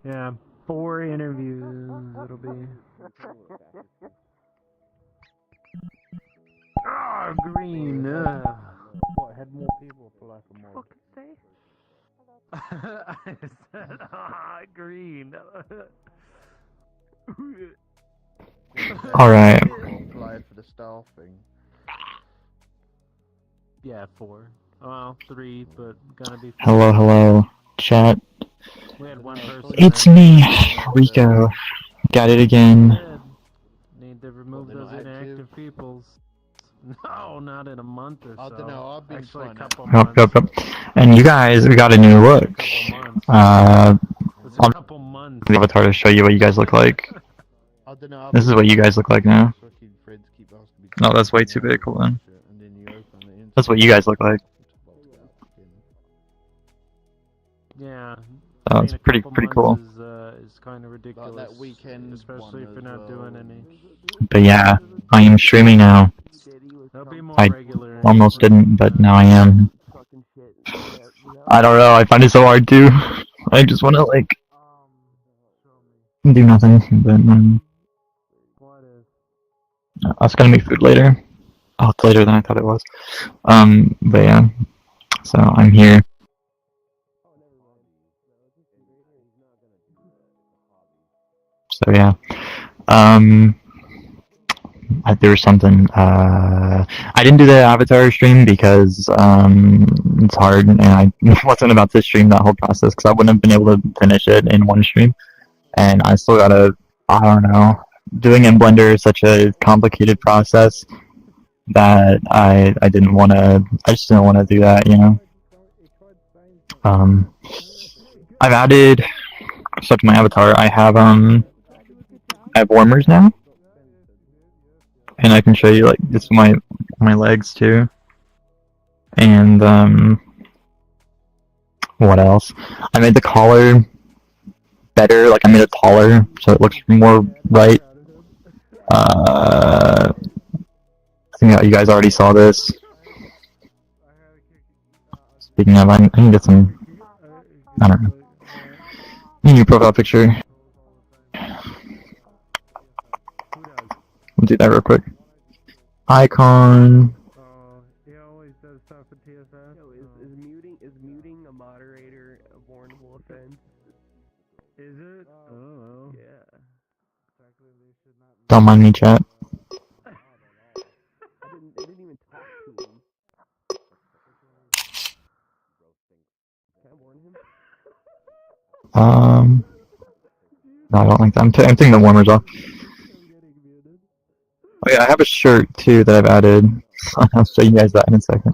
Yeah, 4 interviews it'll be. Ah, green. What, had more people apply for more? I said, green. Alright. Apply for the staff thing. Yeah, 4. Well, 3, but gonna be 4. Hello, chat. We had one person. It's me, Recho. Got it again. Need to remove those inactive peoples. No, not in a month or so. I don't know, I've been Actually, a trying couple Yup. months. And you guys, we got a new look. I'll Couple months. the avatar to show you what you guys look like. I don't know, This is what you guys look like now. friends keep asking me No, that's way too big. Hold on. and then you open the That's what you guys look like. Yeah. Oh, it's pretty cool. Is kind of ridiculous. Like that weekend, especially if you're not doing any. But yeah, I am streaming now. I almost didn't, but now I am. I don't know, I find it so hard to. I just want to, like, do nothing, but, I was gonna make food later. Oh, it's later than I thought it was. But yeah. So, I'm here. So yeah. There was something, I didn't do the Avatar stream because, it's hard, and I wasn't about to stream that whole process, because I wouldn't have been able to finish it in one stream, and I still gotta, I don't know, doing in Blender is such a complicated process that I didn't want to, I just didn't want to do that, you know? I've added stuff to my avatar. I have warmers now. And I can show you, like, this my legs too. And what else? I made the collar better, like I made it taller so it looks more right. I think you guys already saw this. Speaking of, I can get some, I don't know. New profile picture. We'll do that real quick. Icon. He always does stuff at TSS. Is muting a moderator a warrantable offense? Is it? Oh. Yeah. Don't mind me, chat. I didn't even talk to him. Can I warn him? No, I don't like that. I'm taking the warmers off. Oh yeah, I have a shirt too that I've added. I'll show you guys that in a second.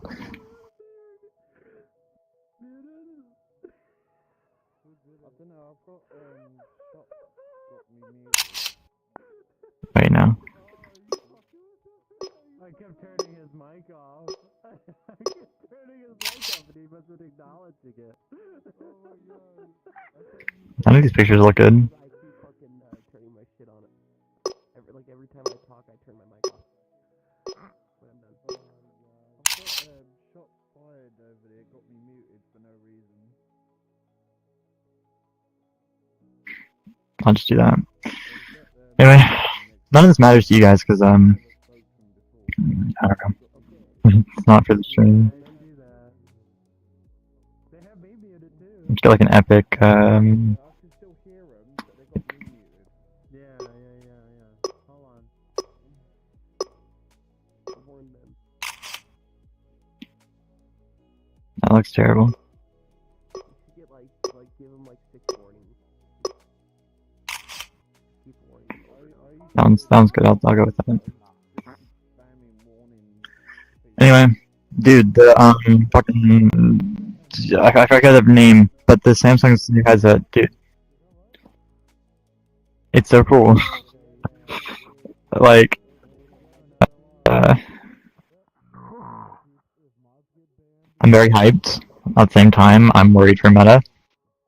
Wait now. I kept turning his mic off. I kept turning his mic off and he wasn't acknowledging it. None of these pictures look good. I keep fucking turning my shit on it. Every time I talk, I turn my mic off. When I'm done. I've got shots fired over there, got me muted for no reason. I'll just do that. Anyway, none of this matters to you guys because I don't know. It's not for the stream. Let's get like an epic. Hold on. That looks terrible. Give him like 6 warnings. Keep warning. Sounds good. I'll go with that. Anyway, dude, the fucking I forgot the name, but the Samsung's new headset, dude. It's so cool. Like, I'm very hyped. At the same time, I'm worried for Meta.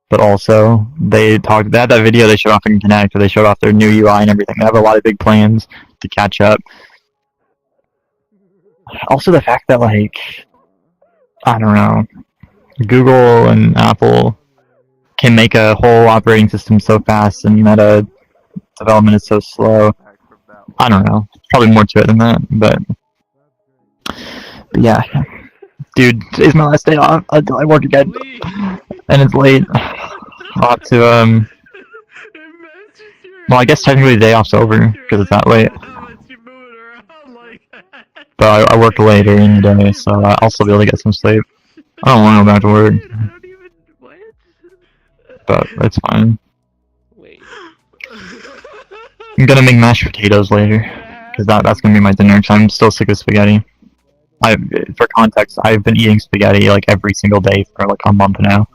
But also, they had that video they showed off in Connect, where they showed off their new UI and everything. They have a lot of big plans to catch up. Also, the fact that, like, I don't know, Google and Apple can make a whole operating system so fast and meta development is so slow. I don't know. Probably more to it than that, but yeah. Dude, today's my last day off until I work again. And it's late. I'll have to, well, I guess technically the day off's over, because it's that late. But I work later in the day, so I'll still be able to get some sleep. I don't want to go back to work. But it's fine. I'm gonna make mashed potatoes later, because that's gonna be my dinner, because I'm still sick of spaghetti. For context, I've been eating spaghetti like every single day for like a month now,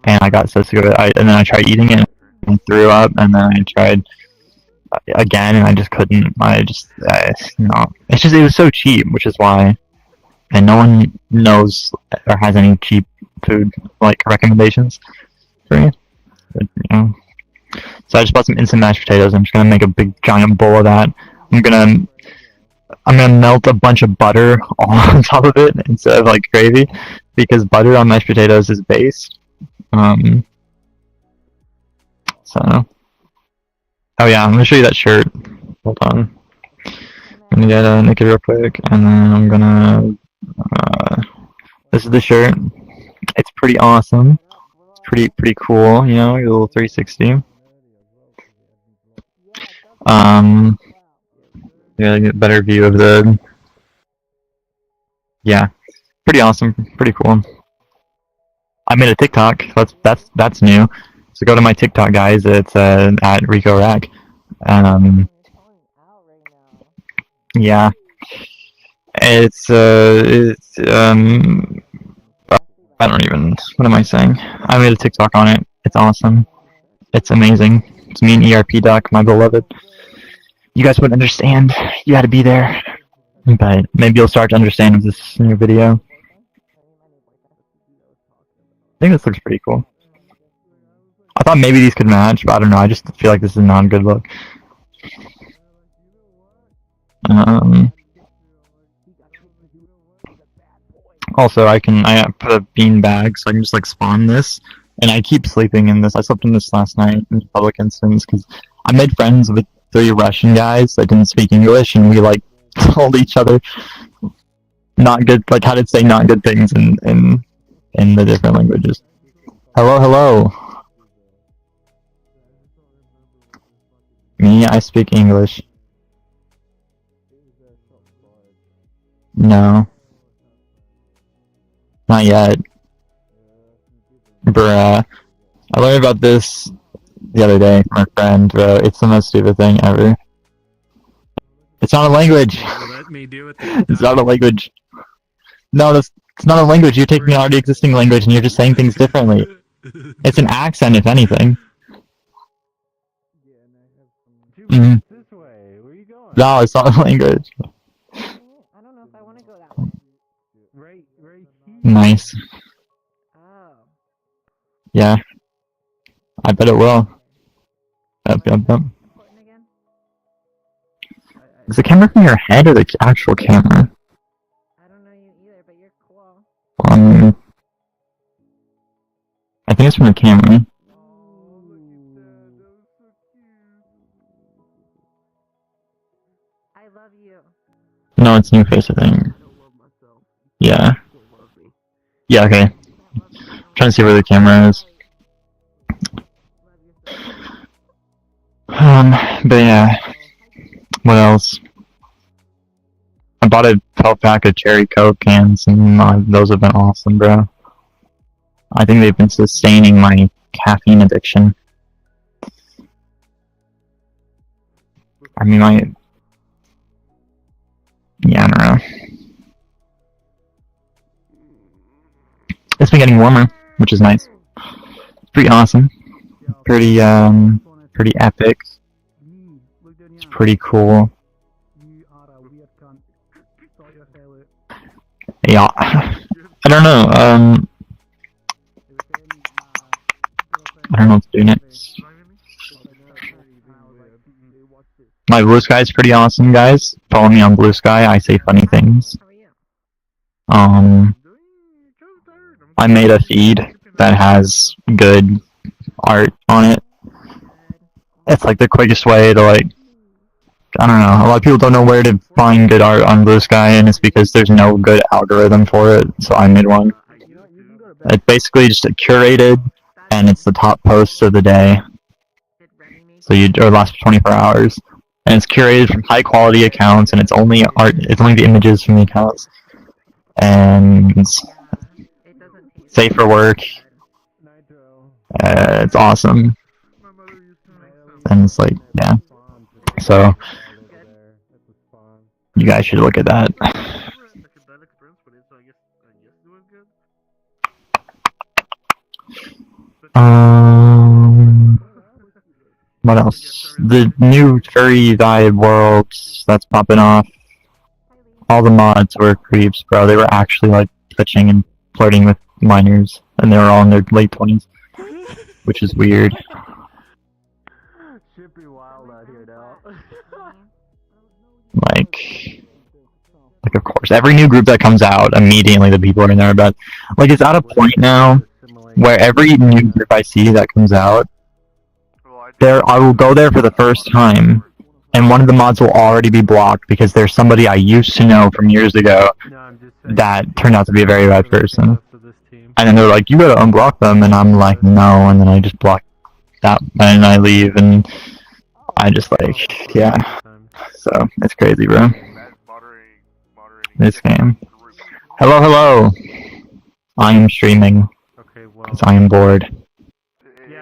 and I got so sick of it. And then I tried eating it and threw up, and then I tried again, and I just couldn't. No. It's just, it was so cheap, which is why. And no one knows or has any cheap food like recommendations for me. But, you know. So I just bought some instant mashed potatoes. I'm just gonna make a big giant bowl of that. I'm gonna melt a bunch of butter on top of it instead of like gravy, because butter on mashed potatoes is base. So, oh yeah, I'm gonna show you that shirt. Hold on. I'm gonna get naked real quick, and then I'm gonna. This is the shirt. It's pretty awesome. It's pretty cool. You know, your little 360. Yeah, get a better view of the. Yeah, pretty awesome, pretty cool. I made a TikTok. That's new. So go to my TikTok, guys. It's at Recho Rack. Yeah, it's I don't even. What am I saying? I made a TikTok on it. It's awesome. It's amazing. It's me and ERP Doc, my beloved. You guys wouldn't understand. You had to be there. But maybe you'll start to understand with this new video. I think this looks pretty cool. I thought maybe these could match, but I don't know. I just feel like this is not a good look. Also, I put a bean bag, so I can just like spawn this. And I keep sleeping in this. I slept in this last night in public instance because I made friends with 3 Russian guys that didn't speak English, and we like told each other not good, like how to say not good things in the different languages. Hello. Me, I speak English. No. Not yet. Bruh. I learned about this the other day from a friend, bro. It's the most stupid thing ever. It's not a language. Let me do it. It's not a language. No, it's not a language. You're taking an already existing language and you're just saying things differently. It's an accent, if anything. This way. Where you going? No, it's not a language. I don't know if I want to go that way. Right here. Nice. Oh. Yeah. I bet it will. Yep. Important again? Is the camera from your head or the actual camera? I don't know you either, but you're cool. I think it's from the camera. Oh, look at that. That was so cute. I love you. No, it's new face, I think. I don't love myself. Yeah. You still love me. Yeah, okay. Trying to see where the camera is. But yeah. What else? I bought a 12-pack of cherry Coke cans, and those have been awesome, bro. I think they've been sustaining my caffeine addiction. I mean, yeah, I don't know. It's been getting warmer, which is nice. Pretty awesome. Pretty epic. It's pretty cool. Yeah. I don't know, I don't know what to do next. My Blue Sky is pretty awesome, guys. Follow me on Blue Sky, I say funny things. How are you? I made a feed that has good art on it. It's like the quickest way to like, I don't know, a lot of people don't know where to find good art on Blue Sky, and it's because there's no good algorithm for it, so I made one. It's basically just curated, and it's the top posts of the day, so or last 24 hours. And it's curated from high quality accounts, and it's only art, it's only the images from the accounts. And safe for work. It's awesome. And it's like, yeah. So, you guys should look at that. What else? The new furry vibe world that's popping off. All the mods were creeps, bro. They were actually like touching and flirting with minors, and they were all in their late 20s, which is weird. Should be wild out here now. Like of course, every new group that comes out, immediately the people are in there about. Like, it's at a point now where every new group I see that comes out, I will go there for the first time, and one of the mods will already be blocked because there's somebody I used to know from years ago that turned out to be a very bad person. And then they're like, you gotta unblock them, and I'm like, no, and then I just block that, and I leave, and I just like, yeah. So, it's crazy, bro. This game. Hello, hello! I am streaming, because I am bored.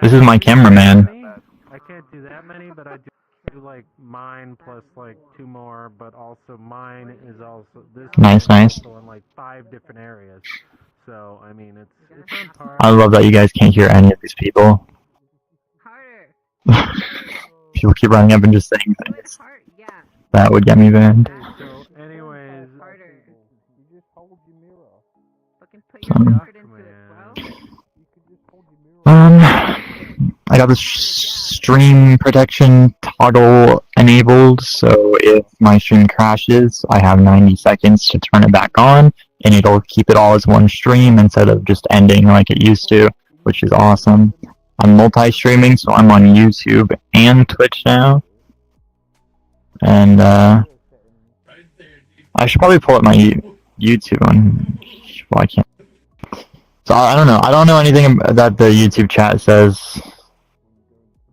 This is my cameraman. I can't do that many, but I do like mine plus like 2 more, but also mine is also this. Nice. Also in like 5 different areas. So I mean, it's on par. I love that you guys can't hear any of these people. Harder. People keep running up and just saying things. Yeah. That would get me banned. So, anyways, Harder. Fucking put your your effort into it, bro. I got the stream protection toggle enabled, so if my stream crashes, I have 90 seconds to turn it back on, and it'll keep it all as one stream instead of just ending like it used to, which is awesome. I'm multi-streaming, so I'm on YouTube and Twitch now. And, I should probably pull up my YouTube one. Well, I can't. So, I don't know. I don't know anything that the YouTube chat says,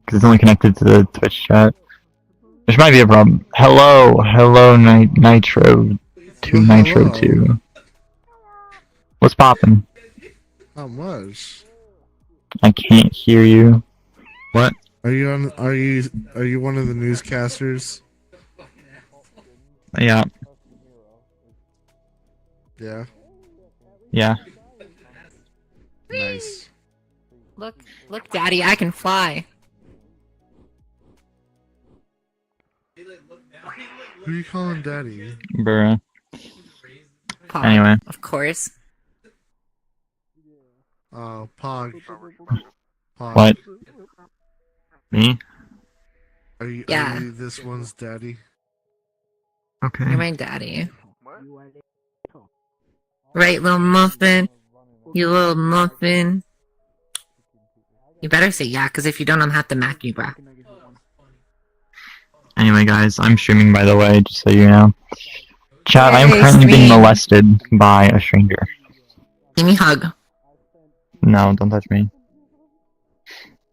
because it's only connected to the Twitch chat. Which might be a problem. Hello, Nitro 2, Nitro 2. What's poppin'? Not much. I can't hear you. What? Are you one of the newscasters? Yeah. Yeah. Yeah. Nice. Look, Daddy, I can fly. Who are you calling Daddy? Bruh. Pog, Anyway. of course. Oh, Pog. What? Me? Are you Yeah. this one's daddy? Okay. You're my daddy. Right, little muffin? You little muffin? You better say yeah, because if you don't, I'm gonna have to mac you, bruh. Anyway, guys, I'm streaming, by the way, just so you know. Chat, I am Yay, currently being stream. molested by a stranger. Give me a hug. No, don't touch me.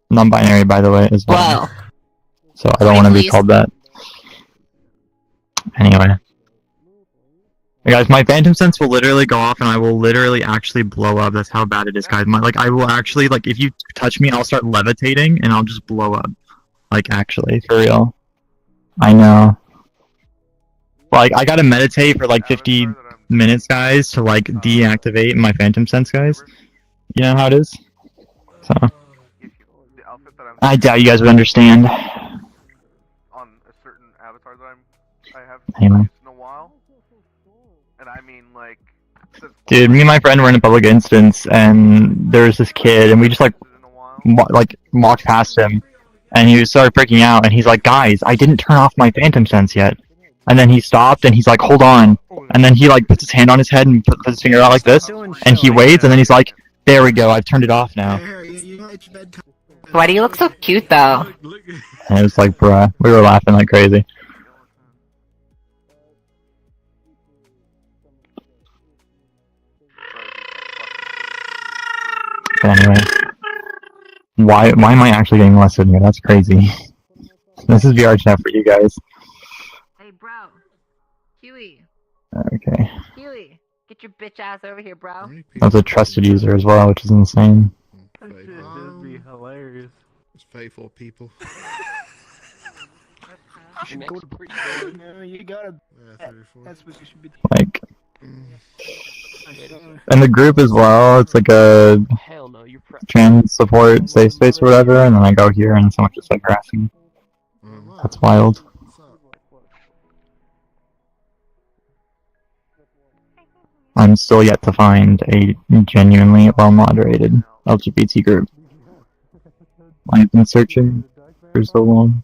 Non-binary, by the way, as well. Well, So I don't want to be please. called that. Anyway. Hey guys, my phantom sense will literally go off and I will literally actually blow up. That's how bad it is, guys. I will actually, like, if you touch me, I'll start levitating and I'll just blow up. Like, actually, for real. I know. Like, I gotta meditate for like 50 minutes, guys, to like deactivate my phantom sense, guys. You know how it is? So. I doubt you guys would understand. On a certain avatar that I have Anyway. used in a while. And I mean, like... Dude, me and my friend were in a public instance, and there was this kid, and we just, like walked past him, and he started freaking out, and he's like, guys, I didn't turn off my phantom sense yet. And then he stopped, and he's like, hold on. And then he, like, puts his hand on his head and puts his finger out like this, and he waits, and then he's like, there we go, I've turned it off now. Why do you look so cute though? And it's like, bruh, we were laughing like crazy. But anyway, why am I actually getting less in here? That's crazy. This is VRChat for you guys. Hey, bro. Huey. Okay. Huey. Get your bitch ass over here, bro. That's a trusted user as well, which is insane. That shit would be hilarious. It's faithful people. You should go to pretty good. You gotta. Yeah, 34. That's what you should be. Like, in the group as well, it's like a Hell no, you're trans support safe space or whatever, and then I go here and someone's just like harassing. That's wild. I'm still yet to find a genuinely well-moderated LGBT group. I've been searching for so long.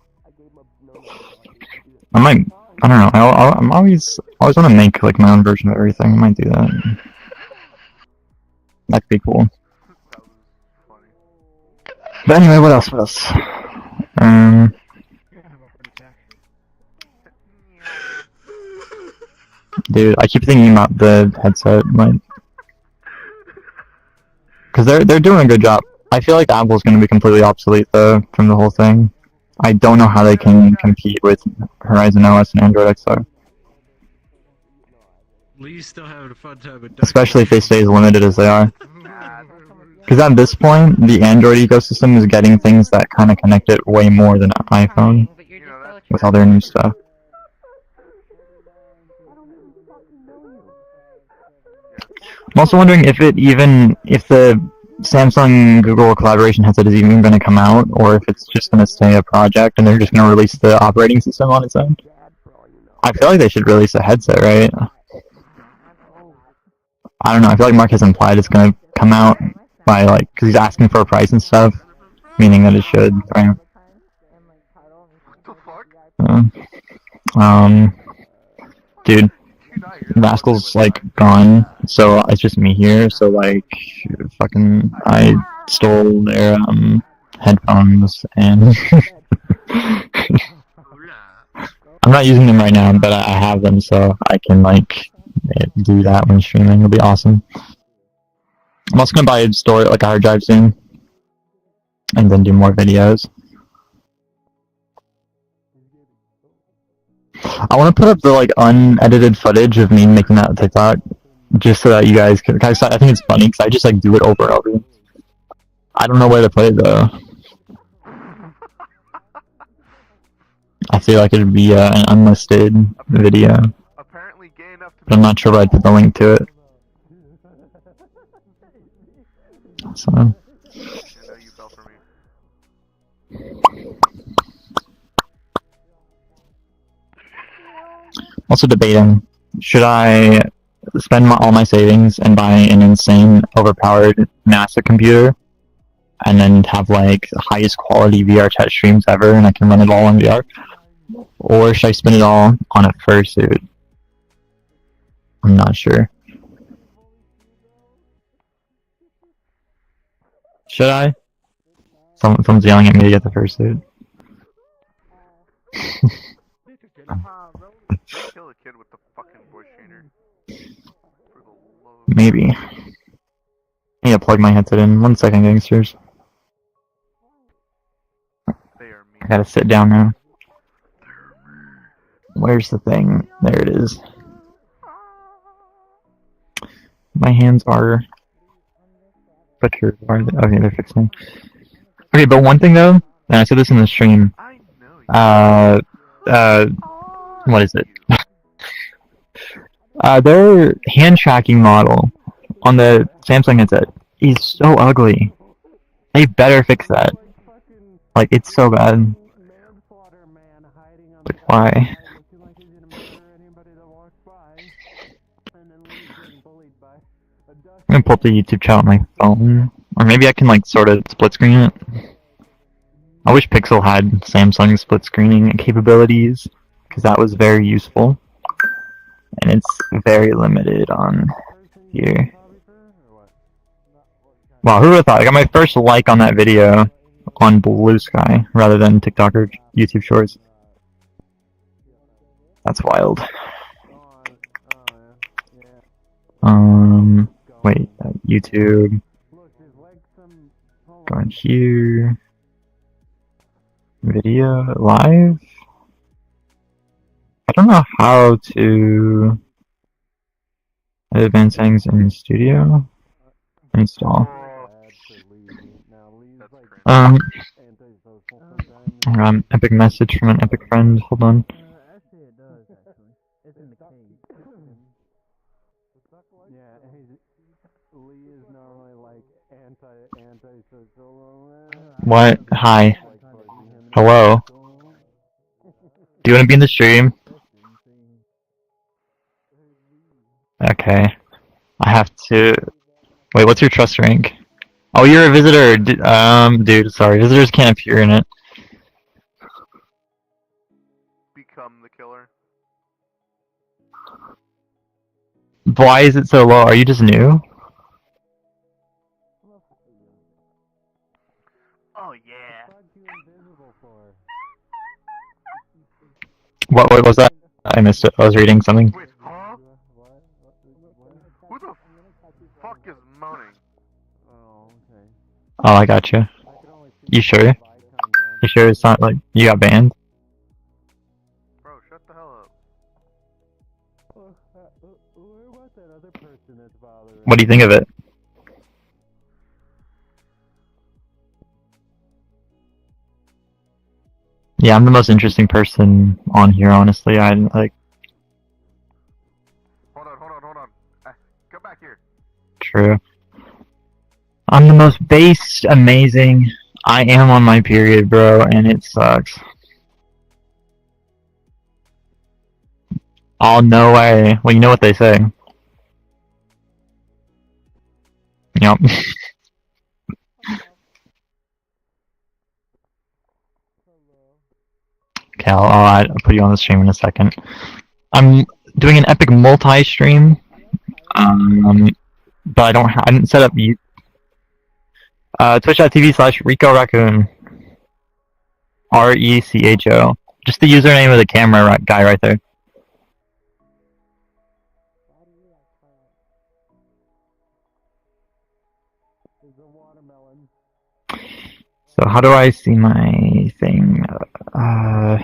I don't know, I'm always want to make like my own version of everything. I might do that. That'd be cool. But anyway, what else? Dude, I keep thinking about the headset, like, because they're doing a good job. I feel like Apple's going to be completely obsolete though from the whole thing. I don't know how they can compete with Horizon OS and Android XR. Lee's still having a fun time with Especially if they stay as limited as they are. Because at this point, the Android ecosystem is getting things that kind of connect it way more than iPhone with all their new stuff. I'm also wondering if the Samsung Google collaboration headset is even going to come out, or if it's just going to stay a project and they're just going to release the operating system on its own. I feel like they should release a headset, right? I don't know, I feel like Mark has implied it's going to come out by, like, because he's asking for a price and stuff, meaning that it should, right? Dude, Rascal's, like, gone, so it's just me here, so, like, fucking, I stole their, headphones, and I'm not using them right now, but I have them, so I can, like, do that when streaming. It'll be awesome. I'm also gonna buy a like a hard drive soon, and then do more videos. I want to put up the like unedited footage of me making that TikTok, just so that you guys can. I think it's funny because I just like do it over and over. I don't know where to put it though. I feel like it'd be an unlisted video, but I'm not sure where I'd put the link to it. So. Also debating, should I spend all my savings and buy an insane, overpowered NASA computer, and then have like the highest quality VRChat streams ever, and I can run it all in VR? Or should I spend it all on a fursuit? I'm not sure. Should I? Someone's yelling at me to get the fursuit. Kill a kid with the fucking voice changer. Maybe. I need to plug my headset in. 1 second, gangsters. I gotta sit down now. Where's the thing? There it is. My hands are butchered. Okay, they're fixing. Okay, but one thing though, and I said this in the stream. What is it? Their hand tracking model on the Samsung headset is so ugly. They better fix that. Like, it's so bad. Like, why? I'm gonna pull up the YouTube channel on my phone. Or maybe I can, like, sort of split screen it. I wish Pixel had Samsung split screening capabilities, because that was very useful. And it's very limited on here. Wow, who would have thought? I got my first like on that video, on Blue Sky rather than TikTok or YouTube Shorts. That's wild. Wait, YouTube. Going here. Video live. I don't know how to advance settings in studio. Install. Epic message from an epic friend. Hold on. Actually, it does. Actually, it's in the cage. Yeah, Lee is normally like anti-social. What? Hi. Hello. Do you want to be in the stream? Okay. I have to. Wait, what's your trust rank? Oh, you're a visitor. Dude, sorry. Visitors can't appear in it. Become the killer. Why is it so low? Are you just new? Oh yeah. What was that? I missed it. I was reading something. Wait, huh? Who the fuck is moaning? Oh, okay. Oh, I got you. You sure? You sure it's not like you got banned? Bro, shut the hell up. What about that other person that's bothering? What do you think of it? Yeah, I'm the most interesting person on here, honestly. I like. Hold on. Come back here. True. I'm the most based, amazing. I am on my period, bro, and it sucks. Oh, no way. Well, you know what they say. Yep. Okay, I'll put you on the stream in a second. I'm doing an epic multi-stream. But I didn't set up twitch.tv/Recho Raccoon. Recho. Just the username of the camera guy right there. So how do I see my thing? Oh,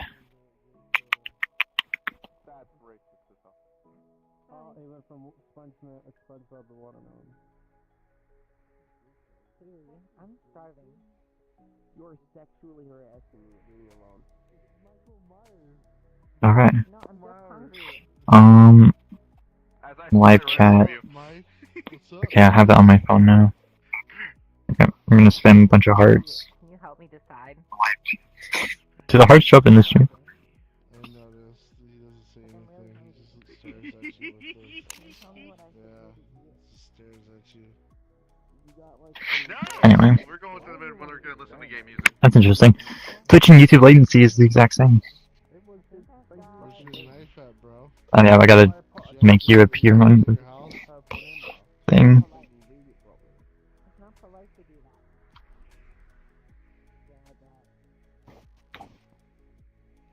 he went from SpongeBob to watermelon. I'm starving. You're sexually harassing me. Leave me alone. Okay. No, I'm just hungry. Live chat. Okay, I have that on my phone now. Okay, I'm gonna spam a bunch of hearts. Can you help me decide? Do the hearts show up in the stream? I noticed he doesn't say anything. He just stares at you with this. Yeah, just stares at you. No! Anyway. We're going to the mid when we're gonna listen to game music. That's interesting. Twitch and YouTube latency is the exact same. Where's your knife at, bro? Oh yeah, I gotta make you appear on the thing.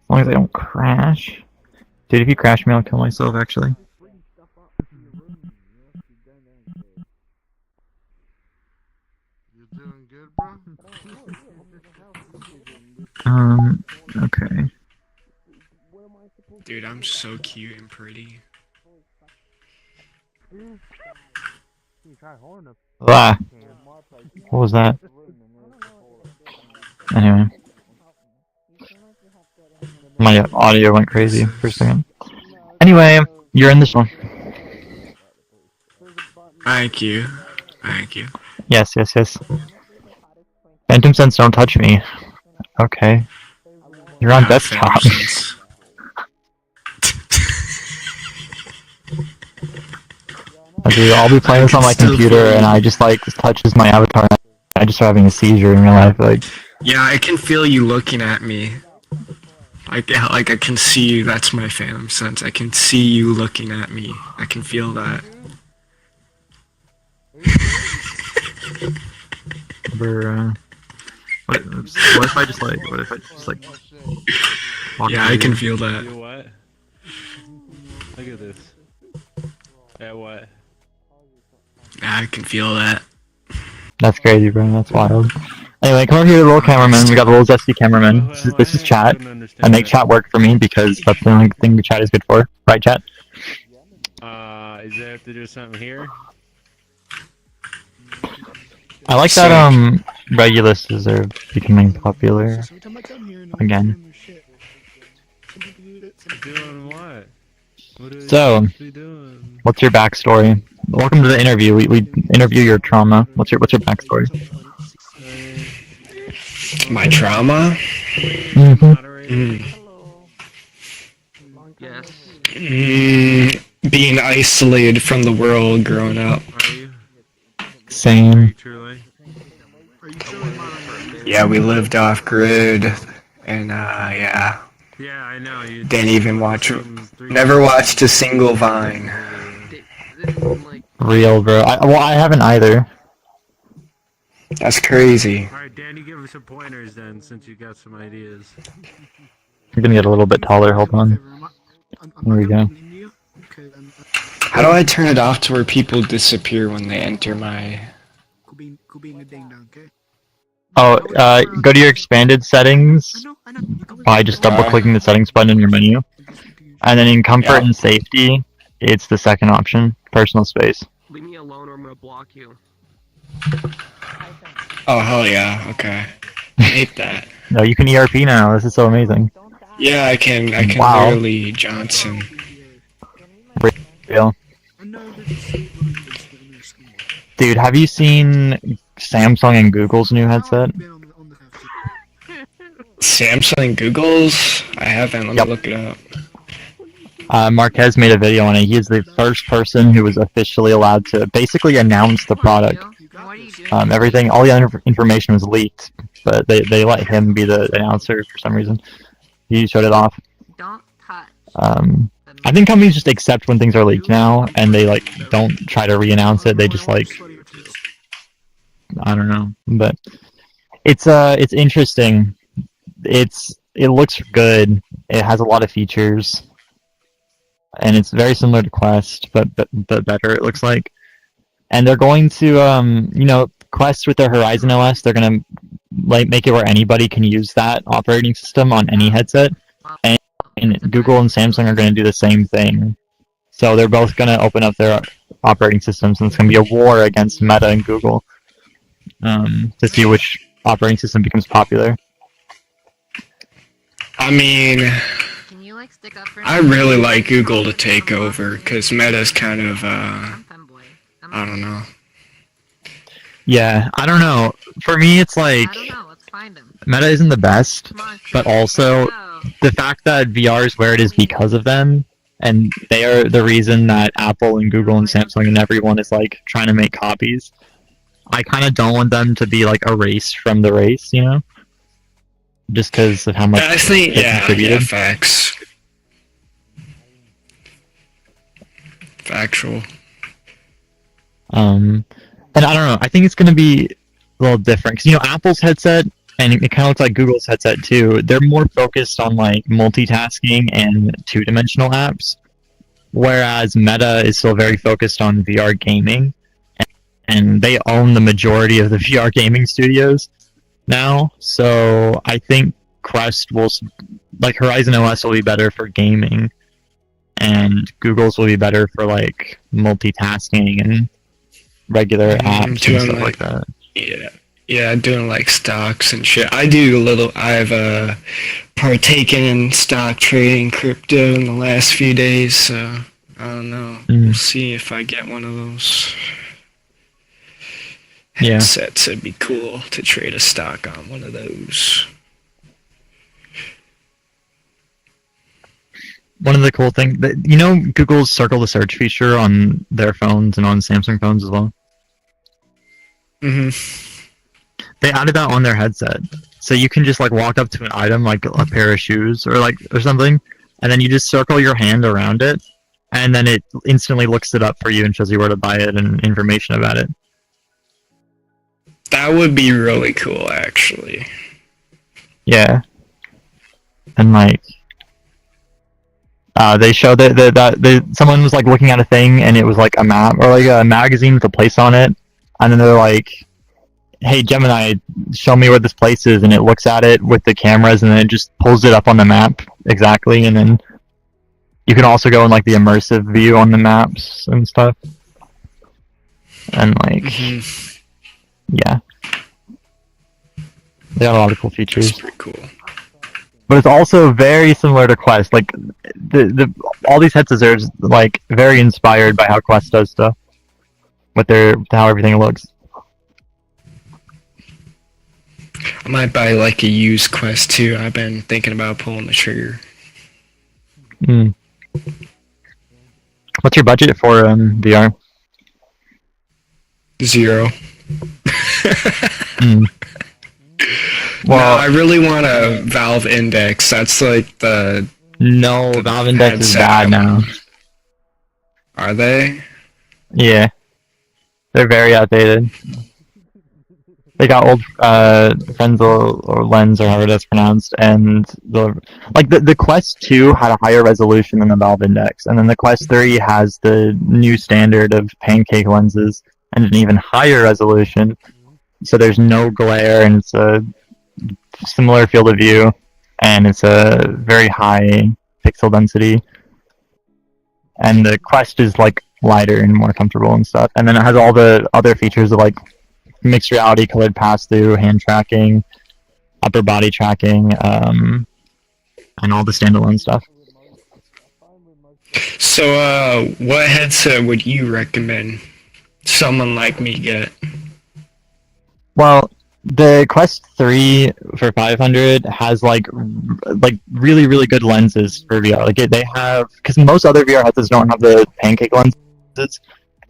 As long as I don't crash. Dude, if you crash me, I'll kill myself, actually. You doing good, bro? Okay. Dude, I'm so cute and pretty. Ah. What was that? Anyway. My audio went crazy for a second. Anyway, you're in this one. Thank you. Thank you. Yes. Phantom Sense, don't touch me. Okay. You're on desktop. Dude, I'll be playing this on my computer and I just like touches my avatar and I just start having a seizure in real life. Like, yeah, I can feel you looking at me. Like I can see you. That's my Phantom Sense. I can see you looking at me. I can feel that. bruh. What if I just like? What if I just like? Walk Yeah, I through can you? feel that. You what? Look at this. Yeah, what? I can feel that. That's crazy, bro. That's wild. Anyway, come over here, little cameraman. We got the little zesty cameraman. This is chat. I make chat work for me because that's the only thing the chat is good for. Right, chat? Is there have to do something here? I like that Reguluses are becoming popular again. Doing what? What are So, we doing? what's your backstory? Welcome to the interview. We interview your trauma. What's your backstory? My trauma? Mm-hmm. Yes. Being isolated from the world growing up. Are you? Same. Truly? Yeah, we lived off grid, and yeah. Yeah, I know. You Didn't even watch. three Never watched a single Vine. Real, bro. I haven't either. That's crazy. Alright, Danny, give us some pointers then, since you got some ideas. I'm gonna get a little bit taller. Hold on. There we go. How do I turn it off to where people disappear when they enter my... Oh, go to your expanded settings by just double-clicking the settings button in your menu. And then in comfort and safety, it's the second option, personal space. Leave me alone or I'm gonna block you. Oh, hell yeah, okay. I hate that. No, you can ERP now. This is so amazing. Yeah, I can Wow. literally Johnson. Real. Dude, have you seen Samsung and Google's new headset? Samsung Google's? I haven't, let me look it up. Marquez made a video on it. He is the first person who was officially allowed to basically announce the product. Everything, all the information was leaked, but they let him be the announcer for some reason. He showed it off. Don't touch. I think companies just accept when things are leaked now, and they like don't try to re-announce it. They just like, I don't know, but it's interesting. It looks good. It has a lot of features, and it's very similar to Quest, but better. It looks like, and they're going to Quest with their Horizon OS. They're gonna like make it where anybody can use that operating system on any headset, and Google and Samsung are going to do the same thing. So they're both going to open up their operating systems, and it's going to be a war against Meta and Google to see which operating system becomes popular. I mean, Can you like stick up for I really like Google to take over, because Meta's kind of, I don't know. Yeah, I don't know. For me, it's like I don't know. Let's find him. Meta isn't the best, but also the fact that VR is where it is because of them, and they are the reason that Apple and Google and Samsung and everyone is like trying to make copies. I kind of don't want them to be like erased from the race, you know? Just because of how much I think, they yeah, contributed. facts. Factual. And I don't know. I think it's going to be a little different because Apple's headset, and it kind of looks like Google's headset too. They're more focused on like multitasking and two-dimensional apps, whereas Meta is still very focused on VR gaming, and they own the majority of the VR gaming studios now. So I think Quest will, like Horizon OS, will be better for gaming, and Google's will be better for like multitasking and regular apps and stuff like that. Yeah, doing like stocks and shit. I've partaken in stock trading crypto in the last few days, so I don't know. We'll see if I get one of those headsets. It'd be cool to trade a stock on one of those. One of the cool things, Google's circle the search feature on their phones and on Samsung phones as well. They added that on their headset, so you can just like walk up to an item like a pair of shoes or something, and then you just circle your hand around it, and then it instantly looks it up for you and shows you where to buy it and information about it. That would be really cool, actually. Yeah. And like, they showed that someone was like looking at a thing and it was like a map or like a magazine with a place on it, and then they're like, "Hey Gemini, show me where this place is," and it looks at it with the cameras and then it just pulls it up on the map exactly, and then you can also go in like the immersive view on the maps and stuff, and like, yeah, they got a lot of cool features. That's pretty cool. But it's also very similar to Quest. Like the all these headsets are like very inspired by how Quest does stuff with how everything looks. I might buy like a used Quest 2. I've been thinking about pulling the trigger. What's your budget for VR? 0. Well, no, I really want a Valve Index. That's like the Valve Index is bad now. Are they? Yeah, they're very outdated. They got old Frenzel or Lens or however that's pronounced, and the Quest 2 had a higher resolution than the Valve Index, and then the Quest 3 has the new standard of pancake lenses and an even higher resolution. So there's no glare, and it's a similar field of view, and it's a very high pixel density. And the Quest is like lighter and more comfortable and stuff. And then it has all the other features of like mixed reality, colored pass-through, hand tracking, upper body tracking, and all the standalone stuff. So, what headset would you recommend someone like me get? Well, the Quest 3 for 500 has like really really good lenses for VR. Like they have, because most other VR headsets don't have the pancake lenses,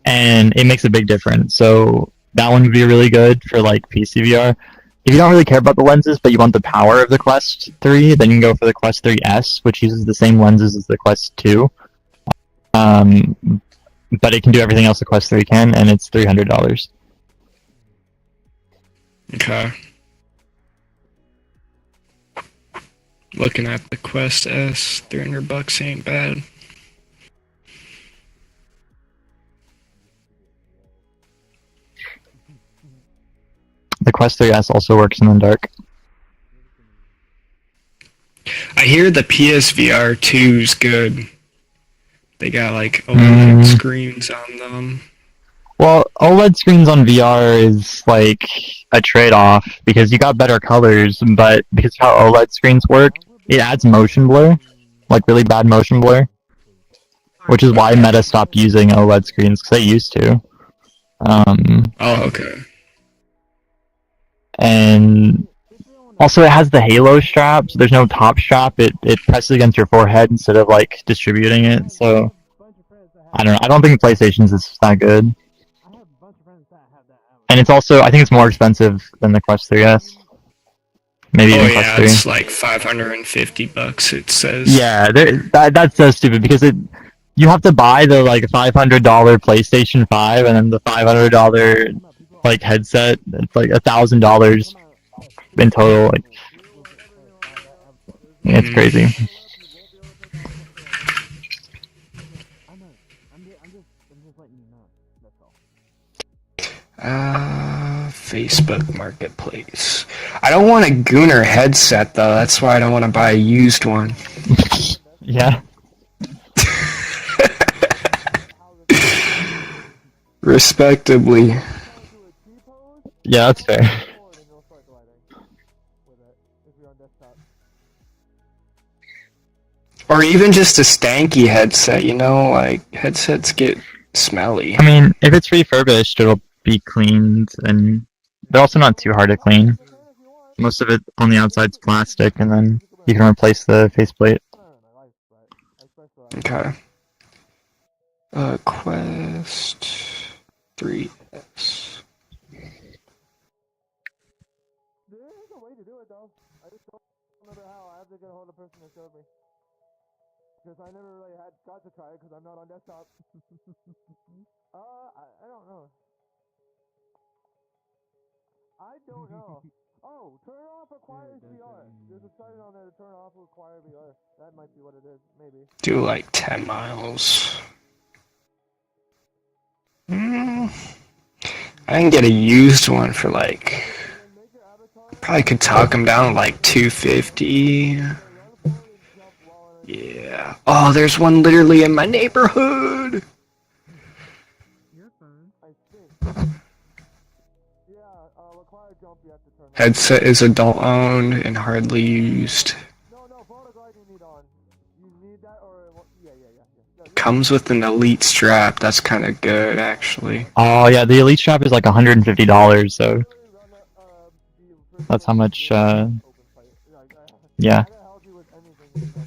and it makes a big difference. So that one would be really good for like PC VR. If you don't really care about the lenses, but you want the power of the Quest 3, then you can go for the Quest 3S, which uses the same lenses as the Quest 2. But it can do everything else the Quest 3 can, and it's $300. Okay. Looking at the Quest S, $300 ain't bad. The Quest 3S also works in the dark. I hear the PSVR 2's good. They got like OLED screens on them. Well, OLED screens on VR is like a trade-off because you got better colors, but because of how OLED screens work, it adds motion blur, like really bad motion blur, which is why Meta stopped using OLED screens because they used to. Oh, okay. And also it has the Halo strap, so there's no top strap. It presses against your forehead instead of like distributing it. So I don't know. I don't think PlayStation's is that good. And it's also, I think it's more expensive than the Quest 3S. Maybe even Quest 3. It's like $550. It says. Yeah, that's so stupid because you have to buy the like $500 PlayStation 5 and then the $500 like headset. It's like $1,000 in total. Like, it's crazy. Facebook Marketplace. I don't want a Gooner headset though. That's why I don't want to buy a used one. Yeah. Respectably. Yeah, that's fair. Or even just a stanky headset, you know, like headsets get smelly. I mean, if it's refurbished, it'll be cleaned, and they're also not too hard to clean. Most of it on the outside's plastic, and then you can replace the faceplate. Okay. Quest 3S. Because I never really got to try it because I'm not on desktop. I don't know. I don't know. Oh, turn off requires VR. There's a setting on there to turn off require VR. That might be what it is, maybe. Do like 10 miles. I can get a used one for like. Probably could talk them down to like 250. Yeah. Oh, there's one literally in my neighborhood. Headset is adult owned and hardly used. Comes with an elite strap. That's kind of good, actually. Oh yeah, the elite strap is like $150, so that's how much. Yeah.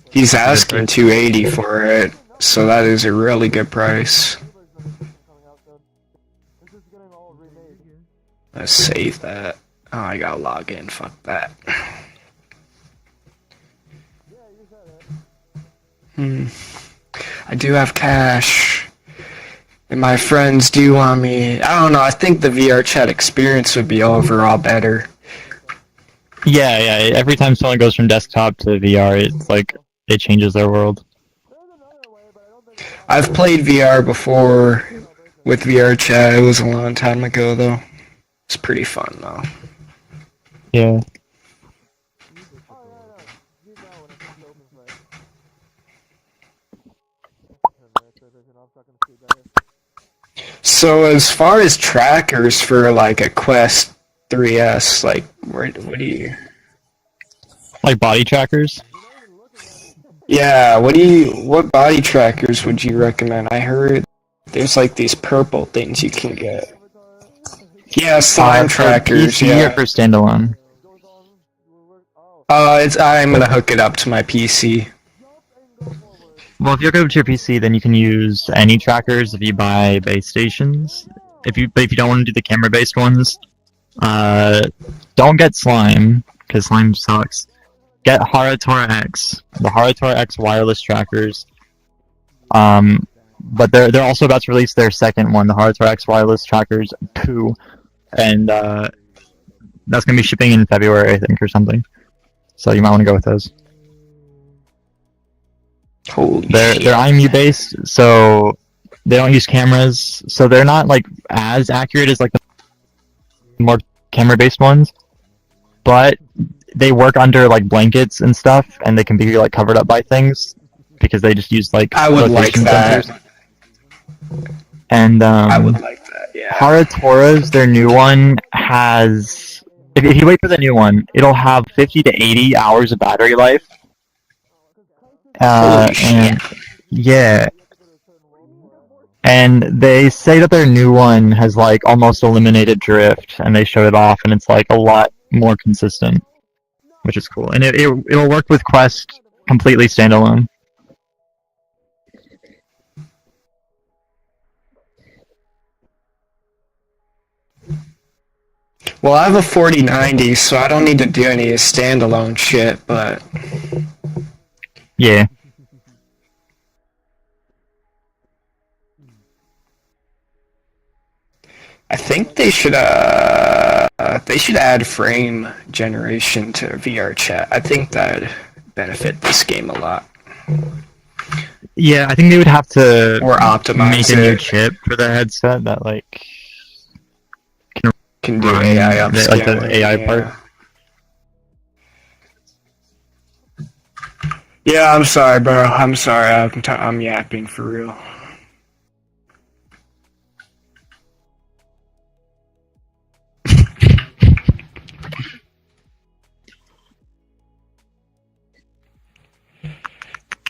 He's asking 280 for it, so that is a really good price. Let's save that. Oh, I gotta log in. Fuck that. I do have cash. And my friends do want me. I don't know, I think the VRChat experience would be overall better. Yeah, every time someone goes from desktop to VR, it's like, it changes their world. I've played VR before with VRChat. It was a long time ago, though. It's pretty fun, though. Yeah. So as far as trackers for like a Quest 3S, like what do you? Like body trackers? Yeah, what body trackers would you recommend? I heard there's like these purple things you can get. Yeah, slime trackers. PC Yeah. or for standalone? I'm gonna hook it up to my PC. Well, if you go to your PC, then you can use any trackers if you buy base stations. But if you don't want to do the camera-based ones, don't get Slime, because Slime sucks. Get Haratora X. The Haratora X wireless trackers. But they're also about to release their second one, the Haratora X wireless trackers 2, and that's gonna be shipping in February, I think, or something. So you might want to go with those. Holy they're IMU based, so they don't use cameras, so they're not like as accurate as like the more camera based ones, but they work under like blankets and stuff, and they can be like covered up by things because they just use like I would like that. sensors. And I would like that. Yeah. Haratora's, their new one has. If you wait for the new one, it'll have 50 to 80 hours of battery life. And yeah, and they say that their new one has like almost eliminated drift, and they showed it off, and it's like a lot more consistent, which is cool. And it'll work with Quest completely standalone. Well, I have a 4090, so I don't need to do any standalone shit, but yeah. I think they should add frame generation to VRChat. I think that'd benefit this game a lot. Yeah, I think they would have to or optimize make a new chip for the headset that like can do AI upscaling. Like the AI part. Yeah, I'm sorry, bro. I'm sorry. I'm yapping for real.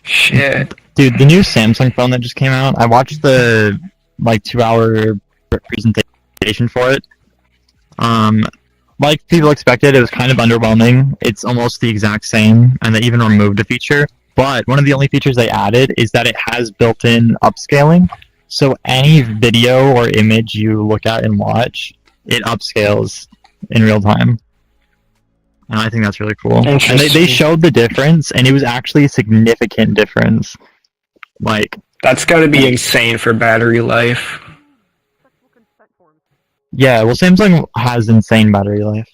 Shit. Dude, the new Samsung phone that just came out, I watched the like 2-hour presentation for it. Like people expected, it was kind of underwhelming. It's almost the exact same, and they even removed a feature. But one of the only features they added is that it has built-in upscaling. So any video or image you look at and watch, it upscales in real time. And I think that's really cool. And they showed the difference, and it was actually a significant difference. Like that's got to be insane for battery life. Yeah, well, Samsung has insane battery life.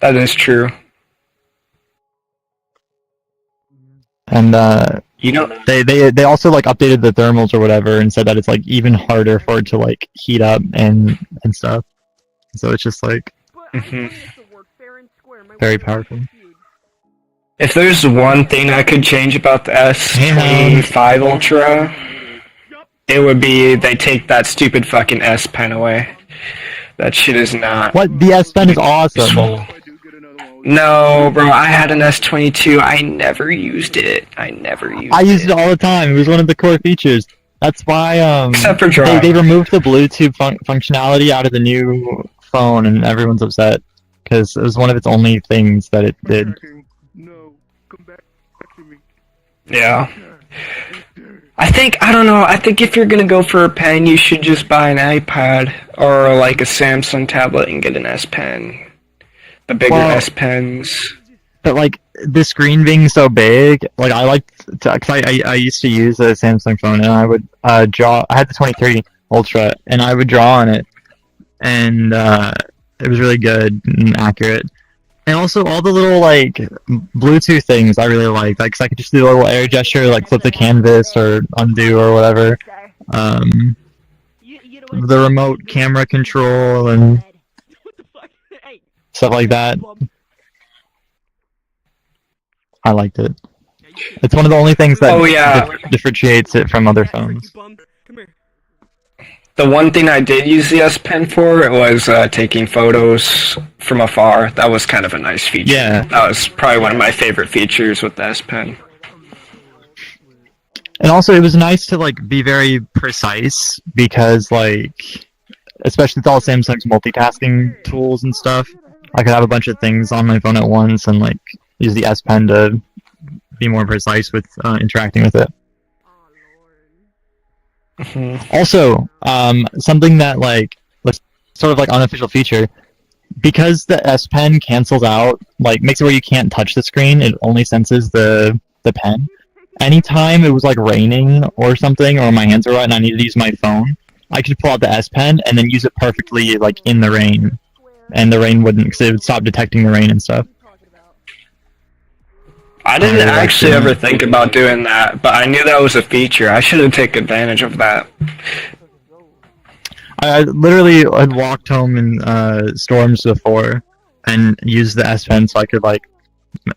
That is true. And You know, they also like updated the thermals or whatever and said that it's like even harder for it to like heat up and stuff. So it's just like very powerful. if there's one thing I could change about the S25 Ultra, it would be they take that stupid fucking S Pen away. That shit is not. What? The S Pen is awesome. No, bro, I had an S22. I never used it. I used it all the time. It was one of the core features. That's why Except for drawing. they removed the Bluetooth functionality out of the new phone, and everyone's upset because it was one of its only things that it did. No, come back to me. Yeah. I think if you're gonna go for a pen, you should just buy an iPad or like a Samsung tablet and get an S Pen. The bigger S Pens. But like the screen being so big, like I like to, cause I used to use a Samsung phone and I would draw. I had the 23 Ultra and I would draw on it, and it was really good and accurate. And also all the little like Bluetooth things I really liked, like 'cause I could just do a little air gesture, like flip the canvas or undo or whatever. The remote camera control and stuff like that. I liked it. It's one of the only things that differentiates it from other phones. The one thing I did use the S Pen for was taking photos from afar. That was kind of a nice feature. Yeah. That was probably one of my favorite features with the S Pen. And also, it was nice to like be very precise because, like, especially with all Samsung's multitasking tools and stuff, I could have a bunch of things on my phone at once and like use the S Pen to be more precise with interacting with it. Also, something that like sort of like unofficial feature, because the S Pen cancels out, like makes it where you can't touch the screen. It only senses the pen. Anytime it was like raining or something, or my hands were wet and I needed to use my phone, I could pull out the S Pen and then use it perfectly like in the rain, and the rain wouldn't, because it would stop detecting the rain and stuff. I didn't actually ever think about doing that, but I knew that was a feature. I should have taken advantage of that. I literally had walked home in storms before and used the S Pen so I could like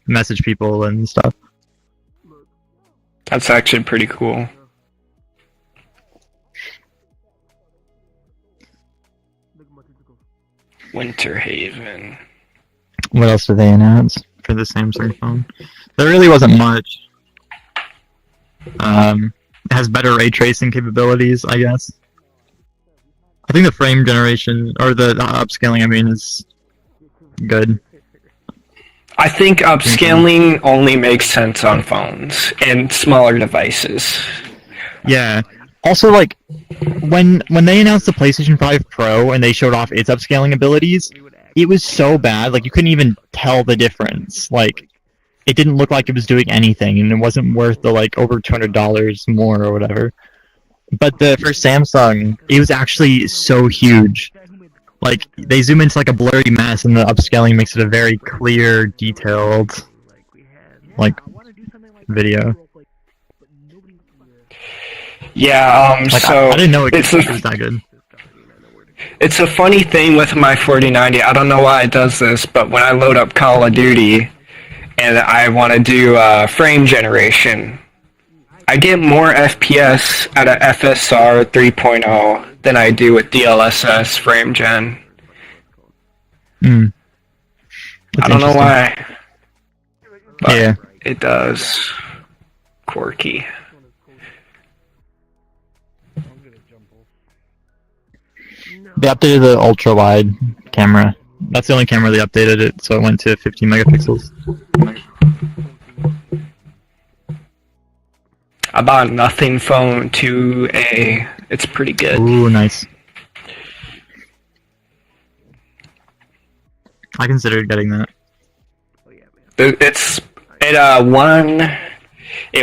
message people and stuff. That's actually pretty cool. Winter Haven. What else did they announce for the Samsung phone? There really wasn't much. It has better ray tracing capabilities, I guess. I think the frame generation, or the upscaling, I mean, is good. I think upscaling only makes sense on phones and smaller devices. Yeah. Also, like, when they announced the PlayStation 5 Pro and they showed off its upscaling abilities, it was so bad, like, you couldn't even tell the difference. Like, it didn't look like it was doing anything, and it wasn't worth the, like, over $200 more or whatever. But for Samsung, it was actually so huge. Like, they zoom into, like, a blurry mess, and the upscaling makes it a very clear, detailed, like, video. Yeah, like, so... I didn't know it was that good. It's a funny thing with my 4090. I don't know why it does this, but when I load up Call of Duty and I want to do frame generation, I get more FPS out of FSR 3.0 than I do with DLSS frame gen. I don't know why, but yeah, it does. Quirky. They updated the ultra-wide camera. That's the only camera they updated it, so it went to 15 megapixels. I bought a Nothing Phone 2A. It's pretty good. Ooh, nice. I considered getting that. It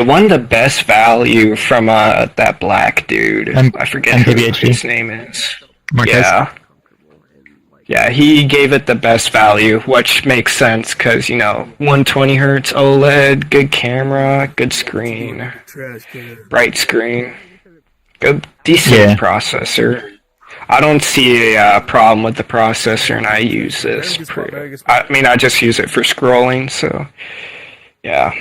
won the best value from that black dude. I forget who his name is. Marquez? Yeah. Yeah, he gave it the best value, which makes sense because, 120 hertz OLED, good camera, good screen, bright screen, good, decent processor. I don't see a problem with the processor, and I use this. I just use it for scrolling, so yeah.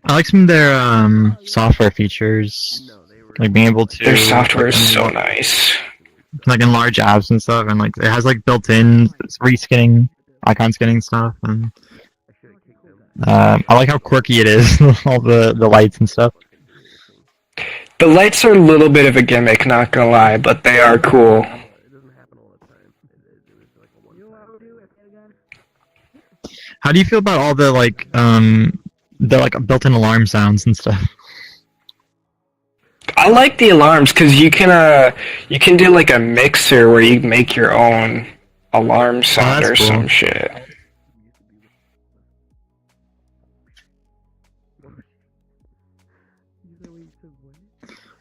I like some of their software features, like being able to. Their software is so nice. Like enlarge apps and stuff, and like it has like built-in reskinning, icon skinning stuff, and I like how quirky it is, all the lights and stuff. The lights are a little bit of a gimmick, not gonna lie, but they are cool. How do you feel about all the built-in alarm sounds and stuff? I like the alarms because you can do like a mixer where you make your own alarm sound or cool. some shit.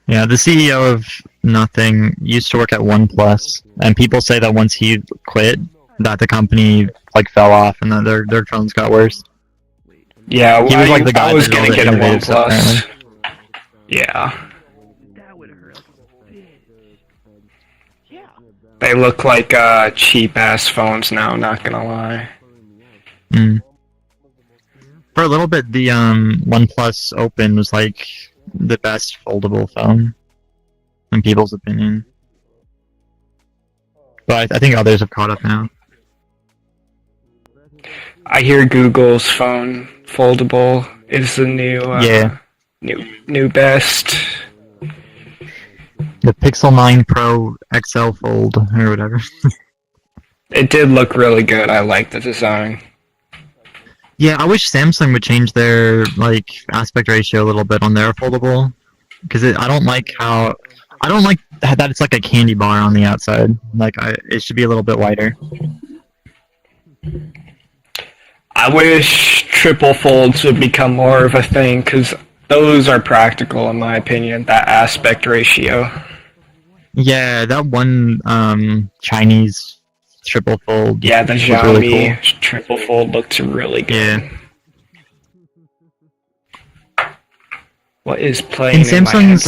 Yeah, the CEO of Nothing used to work at OnePlus, and people say that once he quit, that the company like fell off and that their phones got worse. Yeah, he was like the guy I was that did all gonna the get a innovative stuff, OnePlus. apparently. Yeah. They look like cheap ass phones now, not gonna lie. Mm. For a little bit, the OnePlus Open was like the best foldable phone, in people's opinion. But I think others have caught up now. I hear Google's phone foldable is the new best. The Pixel 9 Pro XL Fold, or whatever. It did look really good. I like the design. Yeah, I wish Samsung would change their like aspect ratio a little bit on their foldable, because I don't like that it's like a candy bar on the outside. Like it should be a little bit wider. I wish triple folds would become more of a thing because those are practical in my opinion. That aspect ratio. Yeah, that one Chinese triple fold. Yeah, the Xiaomi really cool. triple fold looked really good. Yeah. What is playing in Samsung's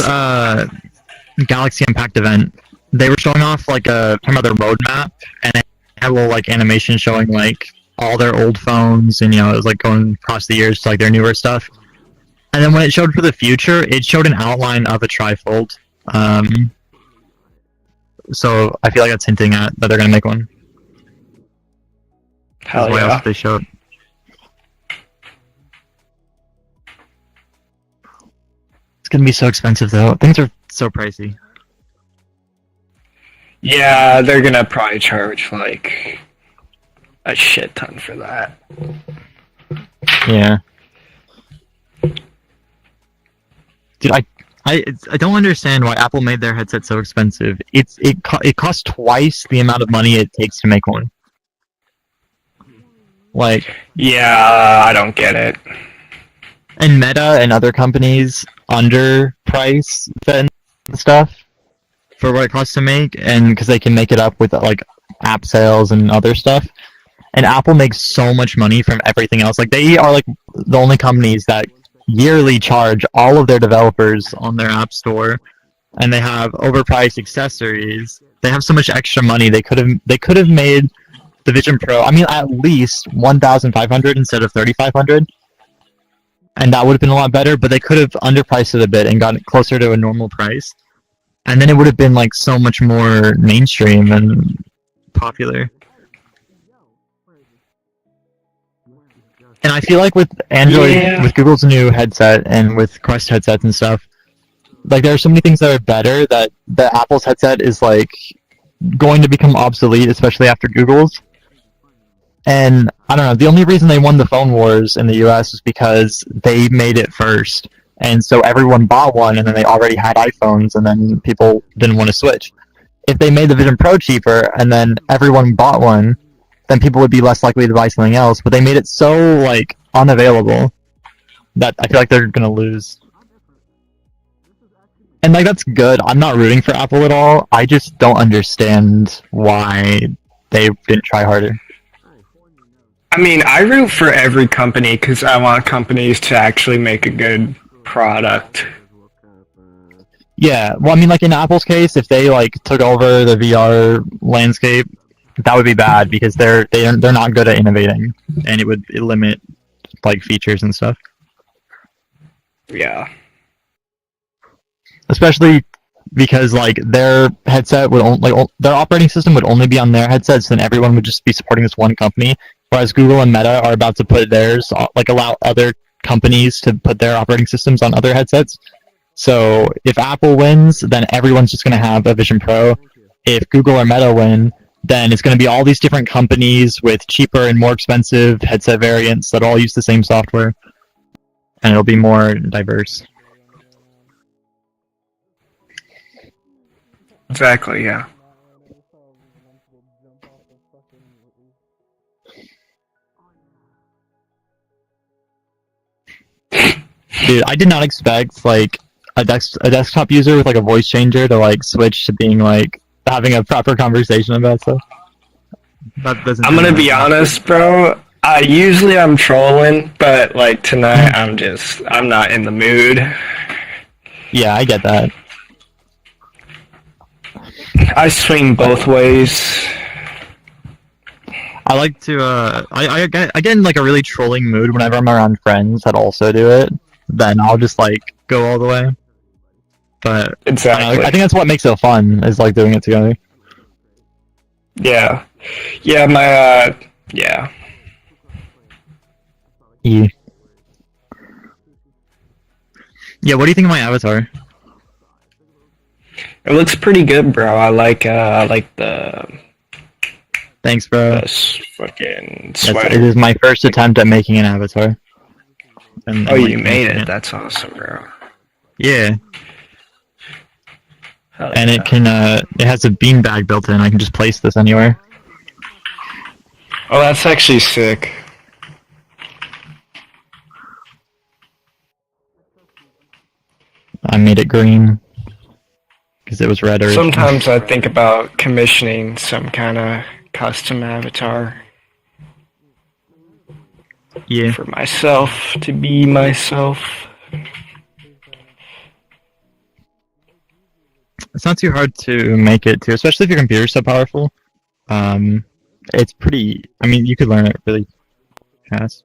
Galaxy Unpacked event, they were showing off like talking about their roadmap, and it had a little like animation showing like all their old phones, and it was like going across the years to like their newer stuff. And then when it showed for the future, it showed an outline of a trifold. So I feel like that's hinting at that they're gonna make one. Hell what yeah! else they showed. It's gonna be so expensive though. Things are so pricey. Yeah, they're gonna probably charge like a shit ton for that. Yeah. Dude, I don't understand why Apple made their headset so expensive. It costs twice the amount of money it takes to make one. Like, yeah, I don't get it. And Meta and other companies underprice the stuff for what it costs to make, and because they can make it up with like app sales and other stuff. And Apple makes so much money from everything else. Like they are like the only companies that yearly charge all of their developers on their app store, and they have overpriced accessories. They have so much extra money. They could have made the Vision Pro, I mean, at least 1,500 instead of 3,500, and that would have been a lot better. But they could have underpriced it a bit and got it closer to a normal price, and then it would have been like so much more mainstream and popular. And I feel like with Android, with Google's new headset and with Quest headsets and stuff, like there are so many things that are better that the Apple's headset is like going to become obsolete, especially after Google's. And I don't know, the only reason they won the phone wars in the US is because they made it first. And so everyone bought one, and then they already had iPhones, and then people didn't want to switch. If they made the Vision Pro cheaper, and then everyone bought one, then people would be less likely to buy something else. But they made it so like unavailable that I feel like they're gonna lose. And like that's good. I'm not rooting for Apple at all. I just don't understand why they didn't try harder. I mean, I root for every company because I want companies to actually make a good product. Yeah, well, I mean, like in Apple's case, if they like took over the VR landscape, that would be bad because they're not good at innovating, and it would limit like features and stuff. Yeah. Especially because like their headset would their operating system would only be on their headsets, and everyone would just be supporting this one company. Whereas Google and Meta are about to put theirs, like allow other companies to put their operating systems on other headsets. So if Apple wins, then everyone's just going to have a Vision Pro. If Google or Meta win, then it's going to be all these different companies with cheaper and more expensive headset variants that all use the same software, and it'll be more diverse. Exactly, yeah. Dude, I did not expect like a desktop user with like a voice changer to like switch to being like having a proper conversation about stuff. That doesn't. I'm gonna be honest, bro. Usually I'm trolling, but like tonight I'm not in the mood. Yeah, I get that. I swing both ways. I like to I get in like a really trolling mood whenever I'm around friends that also do it. Then I'll just like go all the way. But exactly, I think that's what makes it fun is like doing it together. Yeah, yeah, yeah. Yeah, what do you think of my avatar? It looks pretty good, bro. I like the. Thanks, bro. Fucking sweater. It is my first attempt at making an avatar. And you made it. That's awesome, bro. Yeah. And it can it has a beanbag built in. I can just place this anywhere. Oh, that's actually sick. I made it green because it was red originally. Sometimes I think about commissioning some kind of custom avatar. Yeah. For myself, to be myself. It's not too hard to make it too, especially if your computer's so powerful. It's pretty. I mean, you could learn it really fast.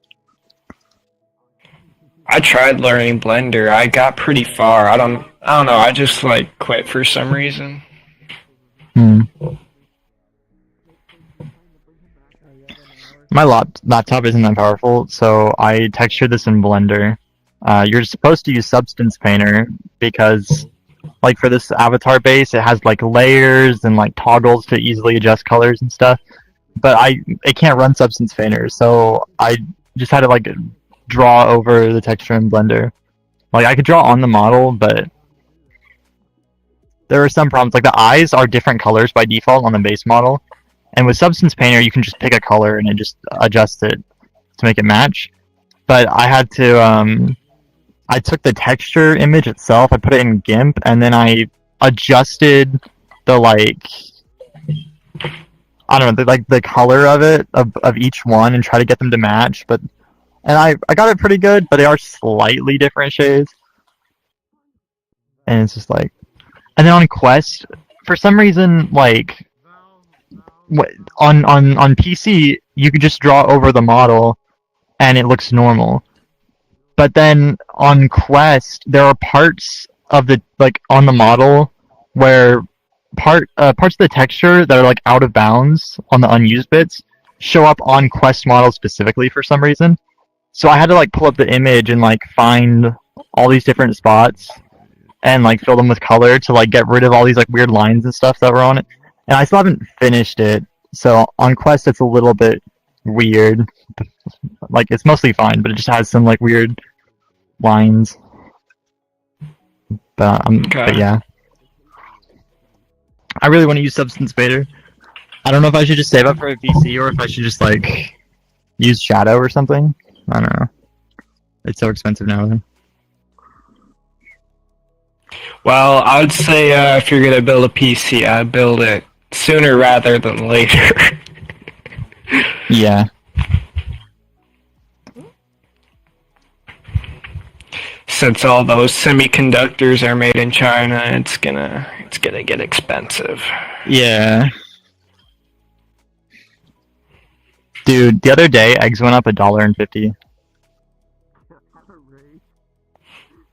I tried learning Blender. I got pretty far. I don't know. I just like quit for some reason. My laptop isn't that powerful, so I textured this in Blender. You're supposed to use Substance Painter because, like, for this avatar base, it has like layers and like toggles to easily adjust colors and stuff. But it can't run Substance Painter, so I just had to like draw over the texture in Blender. Like I could draw on the model, but there are some problems. Like the eyes are different colors by default on the base model, and with Substance Painter you can just pick a color and it just adjusts it to make it match. But I had to I took the texture image itself, I put it in GIMP, and then I adjusted the like I don't know, the color of it of each one and try to get them to match. And I got it pretty good, but they are slightly different shades. And it's just like, and then on Quest, for some reason, like on PC, you could just draw over the model, and it looks normal. But then on Quest, there are parts of the like on the model where parts of the texture that are like out of bounds on the unused bits show up on Quest models specifically for some reason. So I had to like pull up the image and like find all these different spots and like fill them with color to like get rid of all these like weird lines and stuff that were on it. And I still haven't finished it. So on Quest it's a little bit weird. Like it's mostly fine, but it just has some like weird lines. But yeah. I really want to use Substance Painter. I don't know if I should just save up for a PC or if I should just like use Shadow or something. I don't know. It's so expensive now. Well, I'd say if you're gonna build a PC, I'd build it sooner rather than later. Yeah. Since all those semiconductors are made in China, it's gonna get expensive. Yeah. Dude, the other day eggs went up $1.50.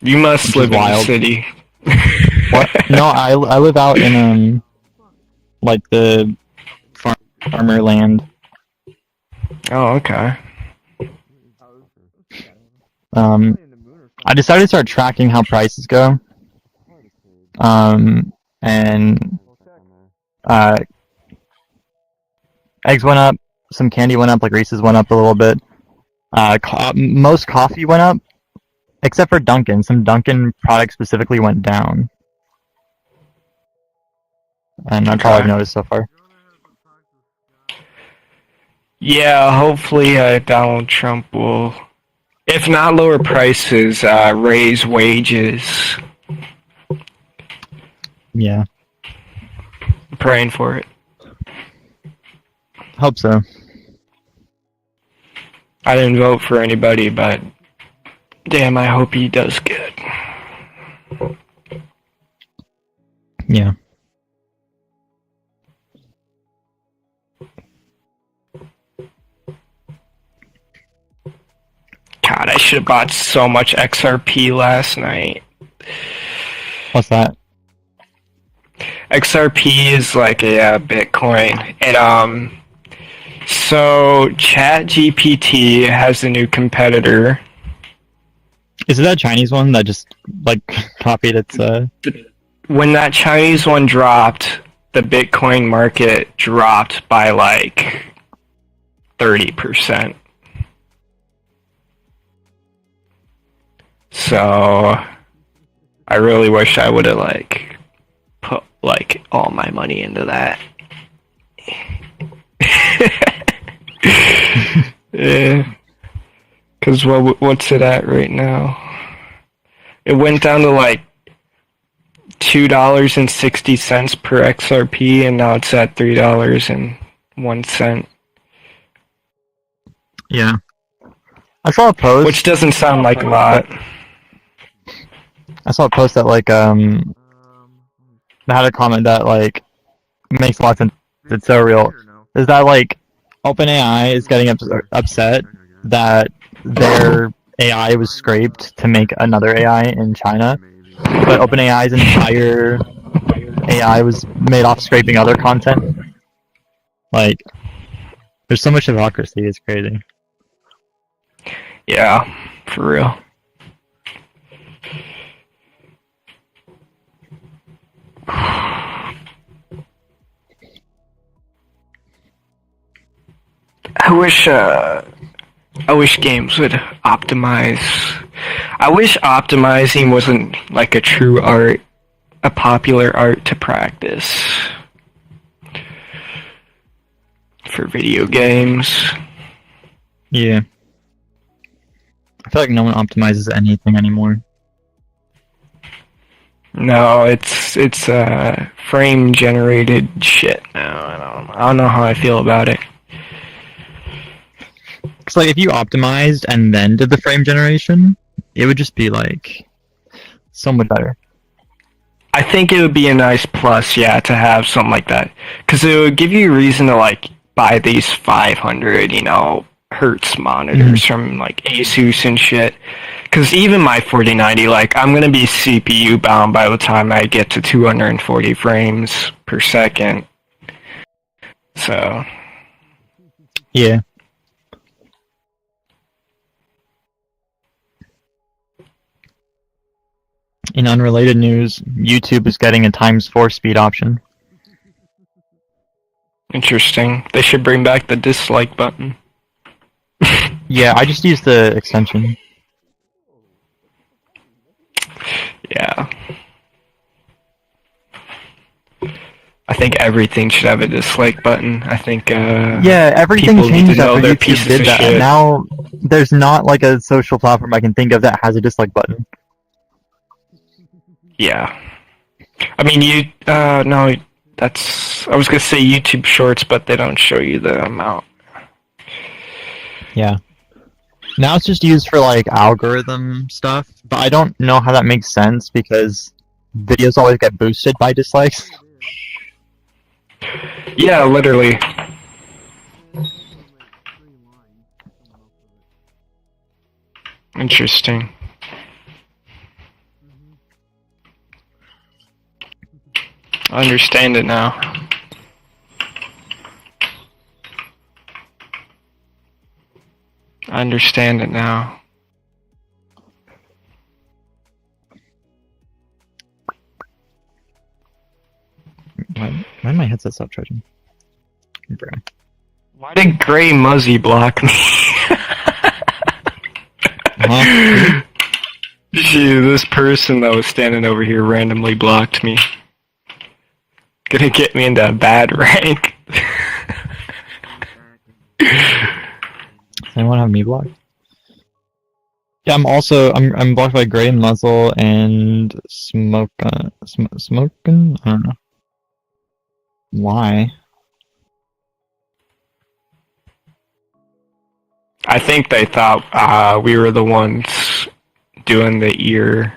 You must Which live is in the wild. city. What? No, I live out in like the farmer land. Oh, okay. I decided to start tracking how prices go. And eggs went up, some candy went up, like Reese's went up a little bit. Most coffee went up, except for Dunkin'. Some Dunkin' products specifically went down. And that's all I've noticed so far. Yeah, hopefully Donald Trump will, if not lower prices, raise wages. Yeah. I'm praying for it. Hope so. I didn't vote for anybody, but damn, I hope he does good. Yeah. God, I should have bought so much XRP last night. What's that? XRP is like a Bitcoin. And so ChatGPT has a new competitor. Is it that Chinese one that just like copied its When that Chinese one dropped, the Bitcoin market dropped by like 30%. So I really wish I would have like put like all my money into that. Yeah. Cause what's it at right now? It went down to like $2.60 per XRP, and now it's at $3.01. Yeah. I saw a post. Which doesn't sound like a lot. I saw a post that like that had a comment that like makes a lot of sense. It's so real. Is that like OpenAI is getting upset that their AI was scraped to make another AI in China, but OpenAI's entire AI was made off scraping other content. Like, there's so much hypocrisy. It's crazy. Yeah, for real. I wish games would optimize. I wish optimizing wasn't like a true art, a popular art to practice for video games. Yeah. I feel like no one optimizes anything anymore. No, it's frame generated shit now. I don't know how I feel about it. Cause like if you optimized and then did the frame generation, it would just be like so much better. I think it would be a nice plus, yeah, to have something like that, because it would give you a reason to like buy these 500, hertz monitors from like Asus and shit. Because even my 4090, like I'm gonna be CPU bound by the time I get to 240 frames per second. So. Yeah. In unrelated news, YouTube is getting a ×4 speed option. Interesting. They should bring back the dislike button. Yeah, I just used the extension. Yeah. I think everything should have a dislike button. I think yeah, everything changed after YouTube did that. And now there's not like a social platform I can think of that has a dislike button. Yeah. I mean, no, I was gonna say YouTube Shorts, but they don't show you the amount. Yeah. Now it's just used for like algorithm stuff, but I don't know how that makes sense because videos always get boosted by dislikes. Yeah, literally. Interesting. I understand it now. I understand it now. Why did my headset stop charging? Bro. Why did Gray Muzzy block me? Huh? Gee, this person that was standing over here randomly blocked me. Gonna get me into a bad rank. Does anyone have me blocked? Yeah, I'm blocked by Gray Muzzle and Smokin'. I don't know. Why? I think they thought we were the ones doing the ear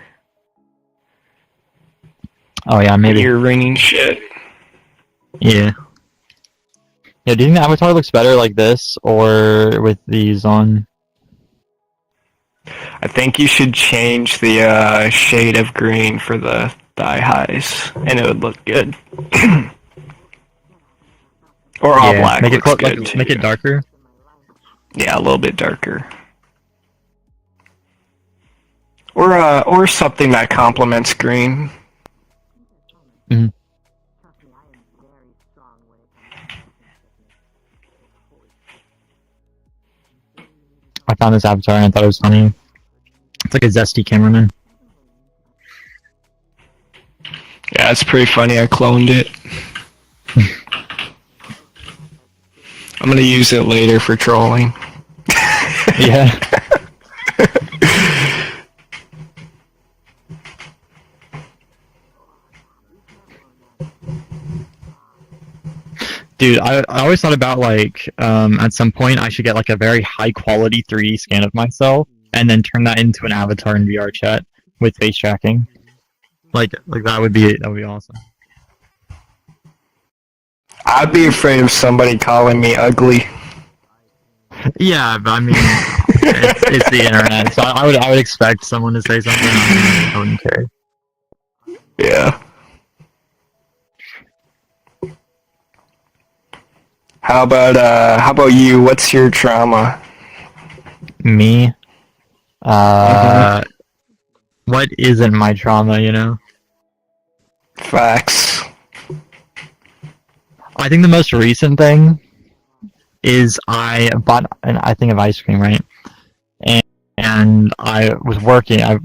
Oh yeah, maybe. ear ringing shit. Yeah. Yeah, do you think the avatar looks better like this or with these on? I think you should change the shade of green for the thigh highs, and it would look good. Or all black make it looks good too. make it darker. Yeah, a little bit darker. Or something that complements green. Mhm. I found this avatar and I thought it was funny. It's like a zesty cameraman. Yeah, it's pretty funny. I cloned it. I'm gonna use it later for trolling. Yeah. Dude, I always thought about like at some point I should get like a very high quality 3D scan of myself and then turn that into an avatar in VRChat with face tracking. Like that would be awesome. I'd be afraid of somebody calling me ugly. Yeah, but I mean it's the internet, so I would expect someone to say something. I wouldn't care. Yeah. How about you? What's your trauma? Me? What isn't my trauma, you know? Facts. I think the most recent thing is I bought a thing of ice cream, right? And I was working. I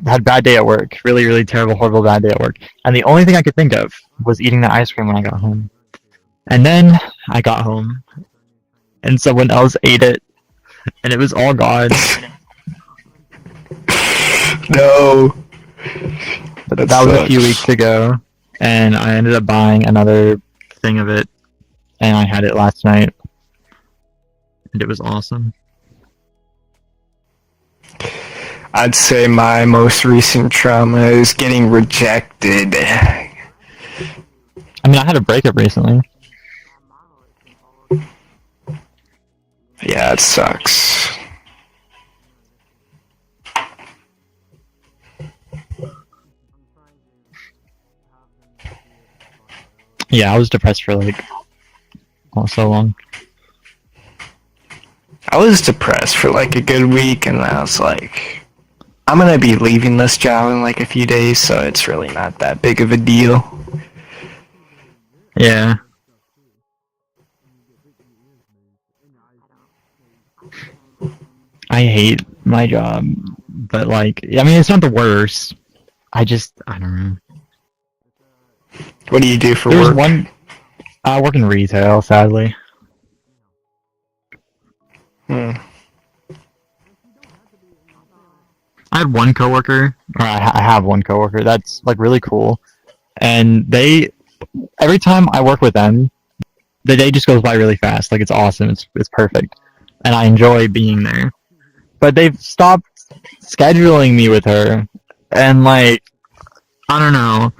had a bad day at work. Really, really terrible, horrible bad day at work. And the only thing I could think of was eating the ice cream when I got home. And then I got home, and someone else ate it, and it was all gone. No. But that was a few weeks ago, and I ended up buying another thing of it, and I had it last night, and it was awesome. I'd say my most recent trauma is getting rejected. I mean, I had a breakup recently. Yeah, it sucks. Yeah, I was depressed for so long. I was depressed for like a good week, and I was like, I'm gonna be leaving this job in like a few days, so it's really not that big of a deal. Yeah. I hate my job, but I mean, it's not the worst. I don't know. What do you do for There's work? I work in retail, sadly. Hmm. I had one coworker, or I have one coworker that's really cool, and every time I work with them, the day just goes by really fast. Like, it's awesome. It's perfect, and I enjoy being there. But they've stopped scheduling me with her, and like, I don't know.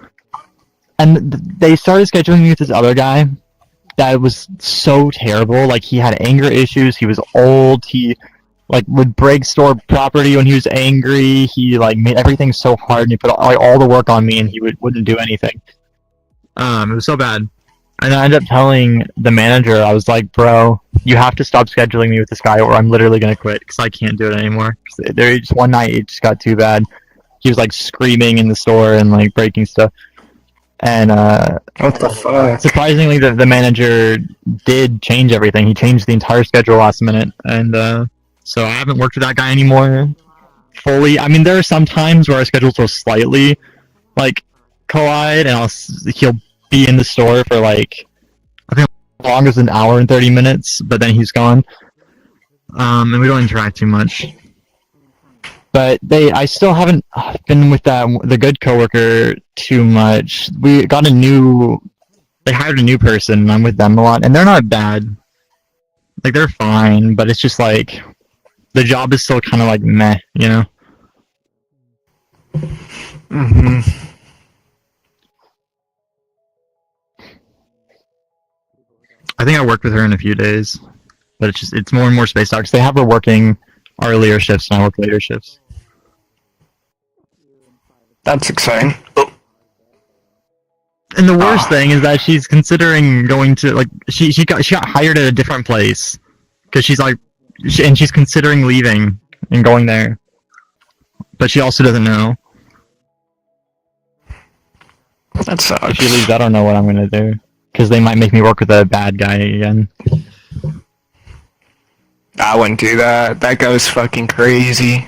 And they started scheduling me with this other guy that was so terrible. Like, he had anger issues. He was old. He like would break store property when he was angry. He like made everything so hard, and he put all the work on me, and he wouldn't do anything. It was so bad. And I ended up telling the manager, I was like, bro, you have to stop scheduling me with this guy, or I'm literally gonna quit because I can't do it anymore. There, just one night, it just got too bad. He was like screaming in the store and like breaking stuff. And What the fuck? surprisingly, the manager did change everything. He changed the entire schedule last minute, and so I haven't worked with that guy anymore fully. I mean, there are some times where our schedules will slightly like collide, and he'll be in the store for like, I think, as long as an hour and 30 minutes, but then he's gone. And we don't interact too much. But I still haven't been with the good coworker too much. They hired a new person, and I'm with them a lot, and they're not bad. Like, they're fine, but it's just like, the job is still kind of like meh, you know? Mm-hmm. I think I worked with her in a few days, but it's more and more spaced out because they have her working earlier shifts and I work later shifts. That's exciting. And the worst thing is that she's considering going to, like, she got hired at a different place because she's like, and she's considering leaving and going there, but she also doesn't know. That sucks. If she leaves, I don't know what I'm gonna do because they might make me work with a bad guy again. I wouldn't do that. That guy's fucking crazy.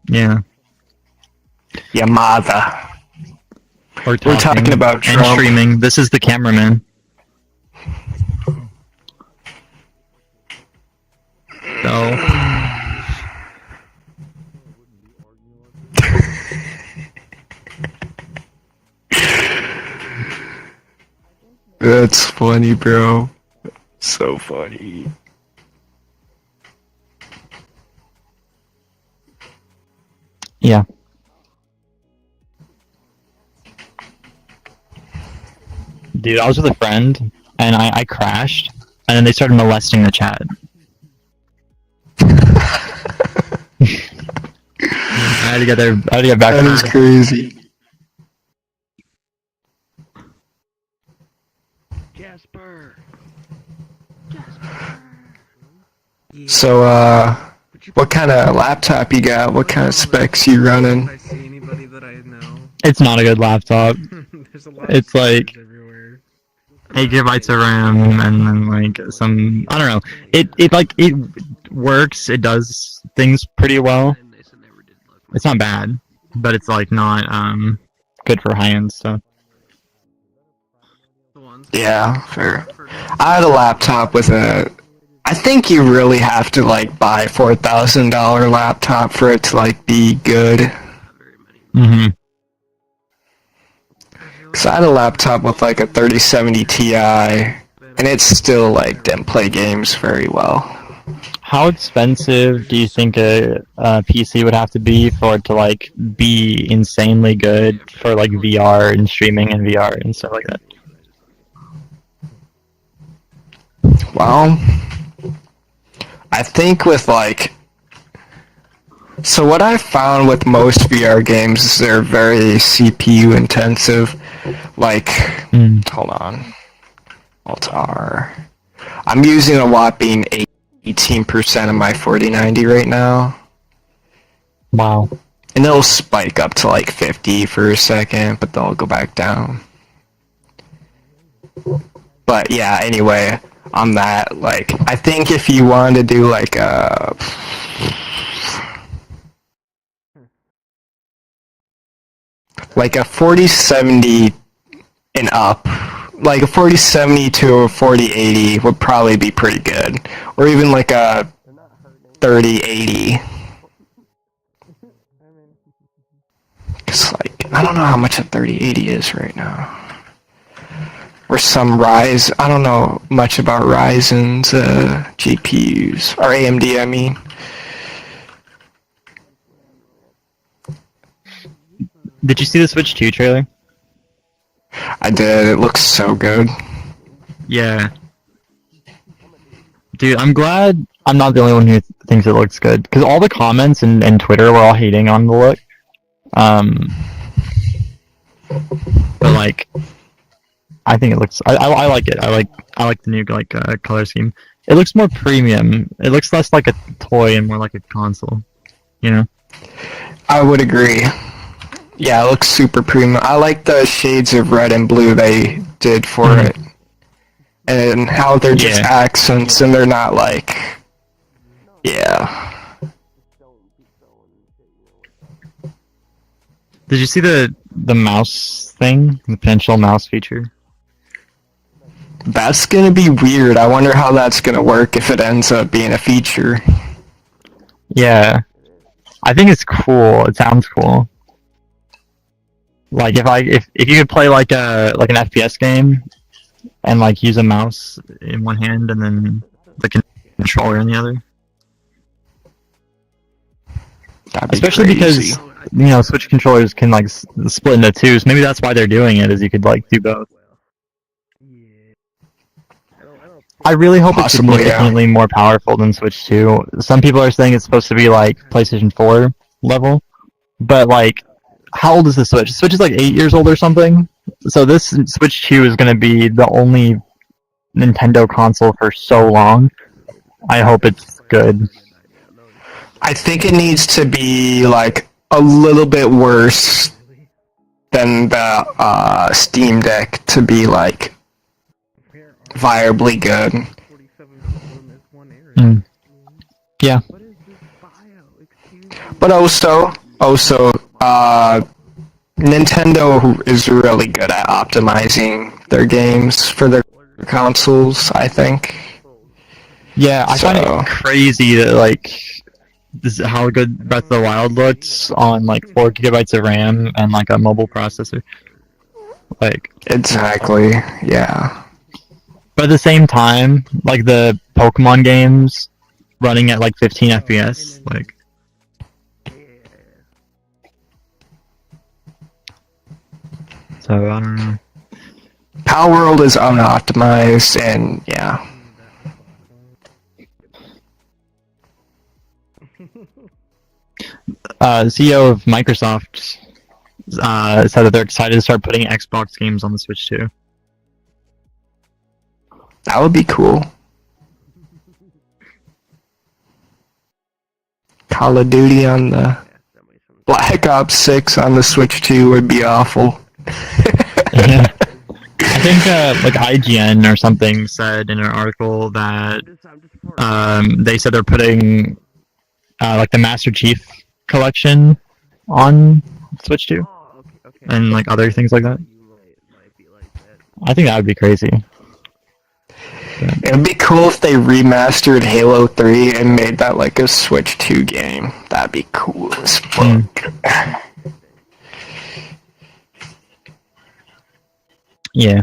Yeah. Your mother. We're talking about and Trump. streaming. This is the cameraman. So. That's funny, bro. So funny. Yeah. Dude, I was with a friend, and I crashed, and then they started molesting the chat. I had to get back. That is crazy. Jasper. So, what kind of laptop you got? What kind of specs you running? I see anybody that I know. It's not a good laptop. There's a lot It's of like everywhere. 8 gigabytes of RAM, and then like some, I don't know. It works. It does things pretty well. It's not bad, but it's like not good for high end stuff. Yeah, fair. I had a laptop with I think you really have to like buy $4,000 laptop for it to like be good. Mm-hmm. Cause I had a laptop with like a 3070 Ti, and it still like didn't play games very well. How expensive do you think a PC would have to be for it to like be insanely good for like VR and streaming and VR and stuff like that? Well, I think with like, so what I found with most VR games is they're very CPU intensive. Like, hold on, Alt-R. I'm using a whopping 18% of my 4090 right now. Wow. And it'll spike up to like 50 for a second, but then it'll go back down. But yeah, anyway, on that, like, I think if you wanted to do like a like a 4070 and up, like a 4070 to a 4080 would probably be pretty good, or even like a 3080. Cause like I don't know how much a 3080 is right now. Or some Ryzen. I don't know much about Ryzen's GPUs or AMD. I mean. Did you see the Switch 2 trailer? I did. It looks so good. Yeah. Dude, I'm glad I'm not the only one who thinks it looks good. Because all the comments and Twitter were all hating on the look. But like, I think it looks. I like it. I like the new color scheme. It looks more premium. It looks less like a toy and more like a console. You know. I would agree. Yeah, it looks super premium. I like the shades of red and blue they did for it. And how they're just accents and they're not like... Yeah. Did you see the mouse thing? The potential mouse feature? That's gonna be weird. I wonder how that's gonna work if it ends up being a feature. Yeah. I think it's cool. It sounds cool. Like if you could play like an FPS game and like use a mouse in one hand and then the controller in the other. Especially because Switch controllers can like split into two, so maybe that's why they're doing it. Is you could like do both. I really hope it's significantly more powerful than Switch 2. Some people are saying it's supposed to be like PlayStation 4 level, but like, how old is the Switch? The Switch is like 8 years old or something. So this Switch 2 is going to be the only Nintendo console for so long. I hope it's good. I think it needs to be like a little bit worse than the Steam Deck to be like viably good. Yeah. But also, Nintendo is really good at optimizing their games for their consoles, I think. Yeah, I find it crazy that like this is how good Breath of the Wild looks on like 4 gigabytes of RAM and like a mobile processor. Like exactly, yeah. But at the same time, like the Pokemon games running at like 15 FPS, like. So I don't know. Power World is unoptimized, and yeah. The CEO of Microsoft said that they're excited to start putting Xbox games on the Switch too. That would be cool. Call of Duty on the Black Ops 6 on the Switch 2 would be awful. Yeah. I think like IGN or something said in an article that they said they're putting like the Master Chief collection on Switch 2 and like other things like that. I think that would be crazy. It would be cool if they remastered Halo 3 and made that like a Switch 2 game. That'd be cool as fuck. Yeah.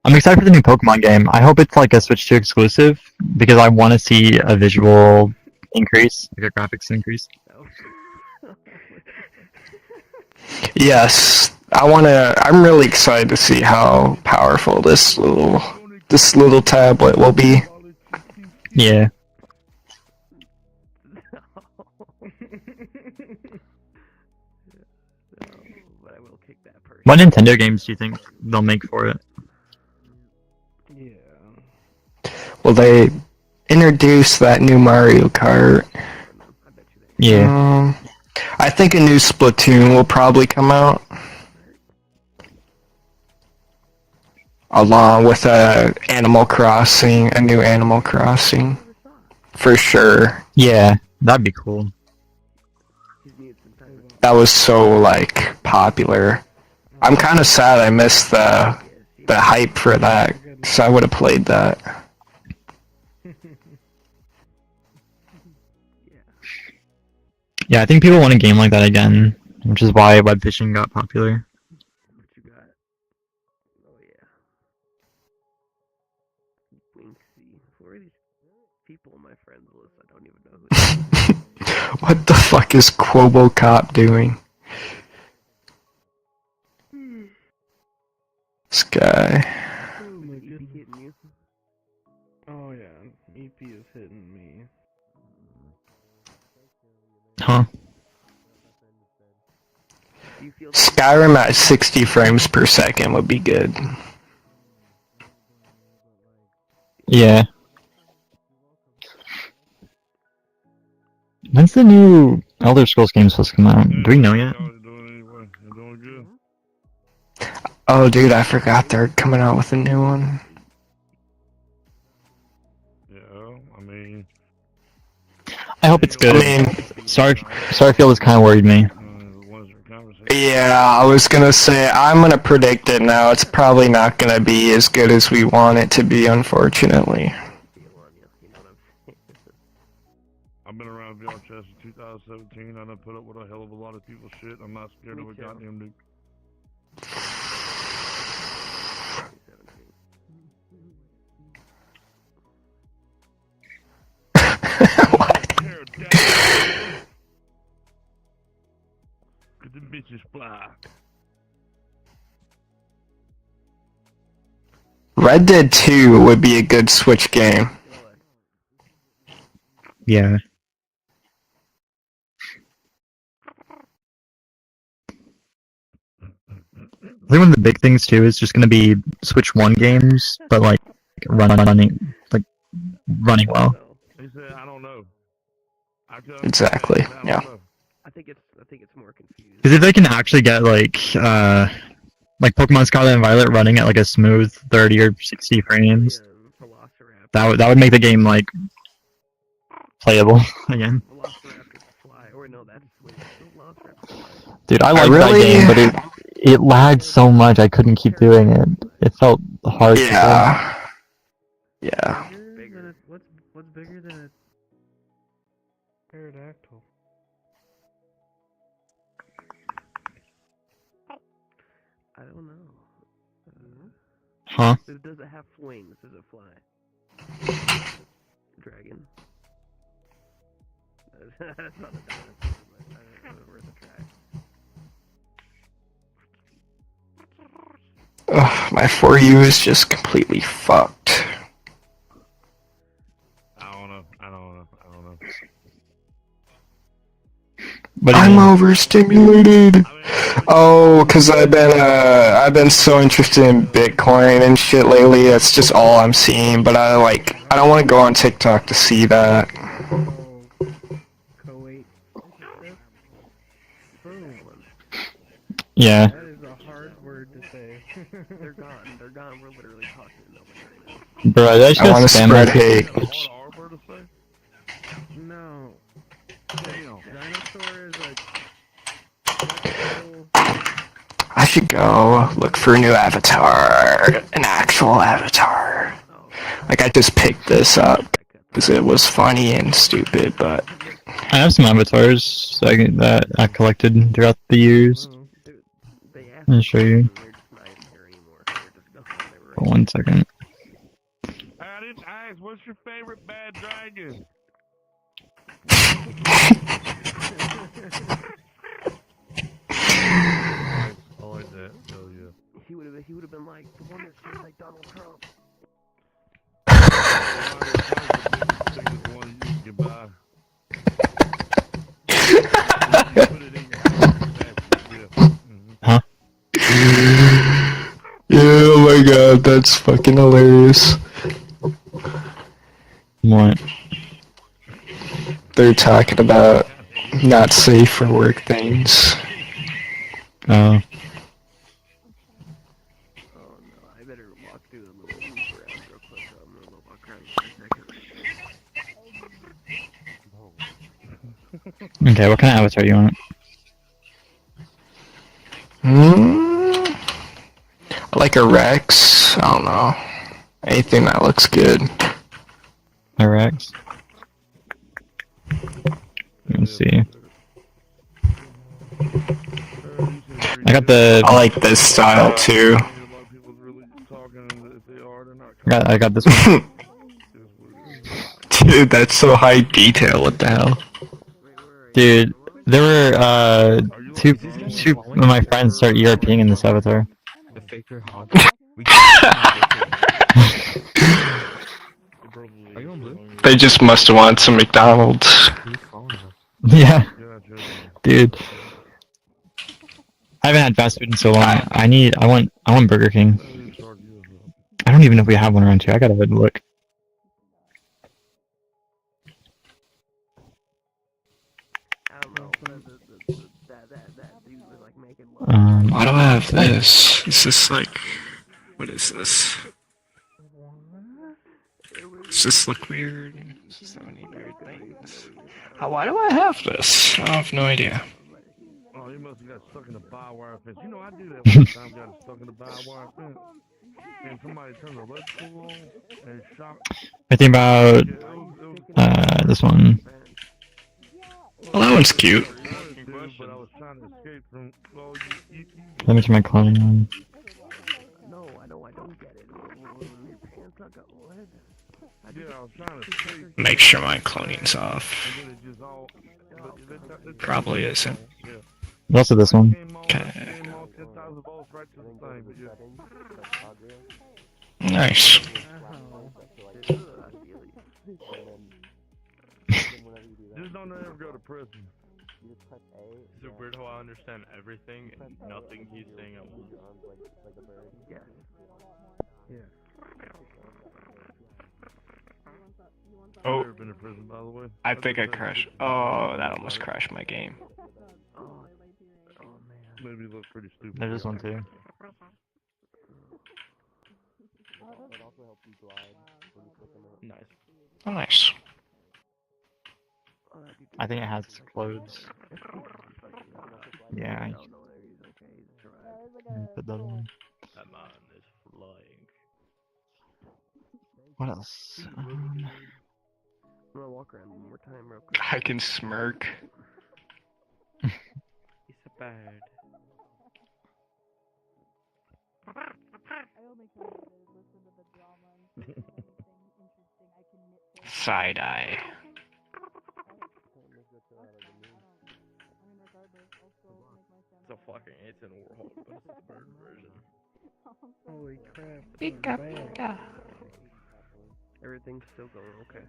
I'm excited for the new Pokemon game. I hope it's like a Switch 2 exclusive because I want to see a visual increase, like a graphics increase. Yes, I'm really excited to see how powerful this little tablet will be. Yeah. What Nintendo games do you think they'll make for it? Well, they introduced that new Mario Kart. Yeah. I think a new Splatoon will probably come out. Along with a new Animal Crossing. For sure. Yeah, that'd be cool. That was so, like, popular. I'm kind of sad I missed the hype for that, because I would have played that. Yeah, I think people want a game like that again, which is why web fishing got popular. What you got? Oh yeah. Winksy. Who are these people on my friends list? I don't even know who they are. What the fuck is Quobocop doing? This guy. Oh my EP goodness. hitting you? Oh yeah, EP is hitting me. Huh? Do you feel Skyrim at 60 frames per second would be good. Yeah. When's the new Elder Scrolls game supposed to come out? Do we know yet? How you doing anyway? You doing good? Oh, dude, I forgot they're coming out with a new one. Yeah, I mean... I hope it's good. I mean... Starfield has kind of worried me. Yeah, I was gonna say, I'm gonna predict it now. It's probably not gonna be as good as we want it to be, unfortunately. I've been around VRChat since 2017. I done put up with a hell of a lot of people's shit. I'm not scared of a goddamn nuke. Cause them bitches fly. Red Dead 2 would be a good Switch game. Yeah. I think one of the big things too is just gonna be Switch 1 games, but like running well. He said, I don't know. Exactly, yeah. I think it's more confused. Because if they can actually get like Pokemon Scarlet and Violet running at like a smooth 30 or 60 frames, that would make the game like playable again. Dude, I liked that game, but it lagged so much I couldn't keep doing it. It felt hard. Yeah. Yeah. What's bigger than a pterodactyl? I don't know. Huh? Does it have wings? Does it fly? Dragon. That's not a dinosaur, but it's worth a try. Ugh, my For You is just completely fucked. I don't know. I'm overstimulated. Oh, cause I've been so interested in Bitcoin and shit lately. That's just all I'm seeing. But I don't want to go on TikTok to see that. Yeah. That is a hard word to say. They're gone. We're literally talking to nobody right now. Bro, I want to spread hate. No. Dinosaur is like... I should go look for a new avatar. An actual avatar. Like, I just picked this up because it was funny and stupid, but... I have some avatars that I collected throughout the years. I'll show you. 1 second. I didn't ask, what's your favorite bad dragon? I like that. Hell yeah. He would have been like the one that sounds like Donald Trump. Huh? Yeah, oh my god, that's fucking hilarious. What? They're talking about not safe for work things. Oh. Oh no, I better walk through the little loop around real quick. So I'm gonna walk around for a second. Okay, what kind of avatar do you want? I like a Rex. I don't know. Anything that looks good. A Rex? Let's see. got the. I like this style too. A lot of people really talking, and if they are, they're not. I got this one. Dude, that's so high detail. What the hell? Dude, there were two of my friends start ERPing in this avatar. The faker hog. Are you on blue? They just must have wanted some McDonald's. Yeah, dude. I haven't had fast food in so long. I want Burger King. I don't even know if we have one around here. I gotta look. I don't know. That dude was like making Why do I have this? Is this like... What is this? Does this look weird? So many weird things. Why do I have this? I have no idea. Oh, you must have got stuck in the barbed wire fence. You know, I do that one time, got stuck in the barbed wire fence. And somebody turned the electrical on and shot. I think about this one. Well, that one's cute. But I was trying to escape from. Well, Let me turn my cloning on. No, I don't get it. Your pants are got what? Yeah, I was trying to escape. Make sure my cloning's off. Probably isn't. Also this one. Okay. Nice. Just don't ever go to prison. Is it weird how I understand everything and nothing he's saying at once? Yeah. Yeah. Oh, Never been to prison, by the way. I think I crashed. Oh, that almost crashed my game. Oh man. Maybe look pretty stupid. There's this one too. Nice. Oh, nice. I think it has clothes. Yeah. Put that on. That man is flying. What else? I'm gonna walk around one more time real quick. I can smirk. He's a bird. Side eye. It's a fucking 18 Warhol, but it's the bird version. Holy crap. Pika pika. Everything's still going okay.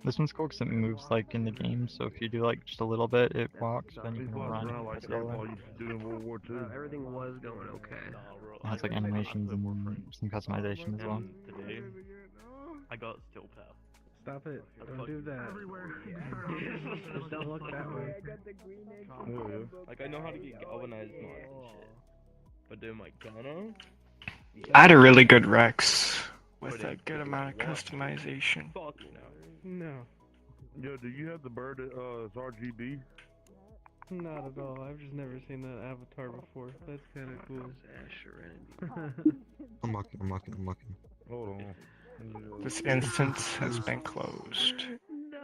This one's cool because it moves like in the game, so if you do like just a little bit, it walks, then you He's can walking run. around like Pass it over. Grandpa used to do in World War II. Everything was going okay. It has like animations and some customization as well. Today, I got steel path. Stop it. Don't do that. Just don't look that way. Like, I know how to get galvanized mods and shit. But do my gunner? I had a really good Rex with a good amount of customization. Fuck no. No. Yo, do you have the bird that is RGB? Not at all. I've just never seen that avatar before. That's kind of cool. I'm mucking. Hold on. This instance has been closed. No.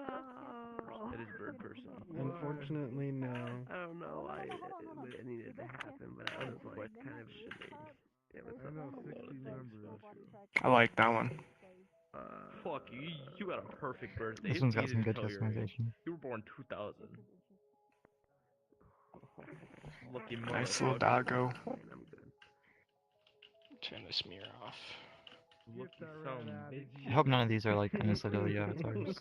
It is bird person. Unfortunately, no. I don't know. It needed to happen, but I was like kind of. It was I know 60 members. I like that one. Fuck you. You got a perfect birthday. This It's one's got easy some to good tell your age. customization. You were born 2000. Lucky Nice little motherfucker. doggo. Turn this mirror off. Lucky son of a bitch. I hope none of these are like NSW avatars.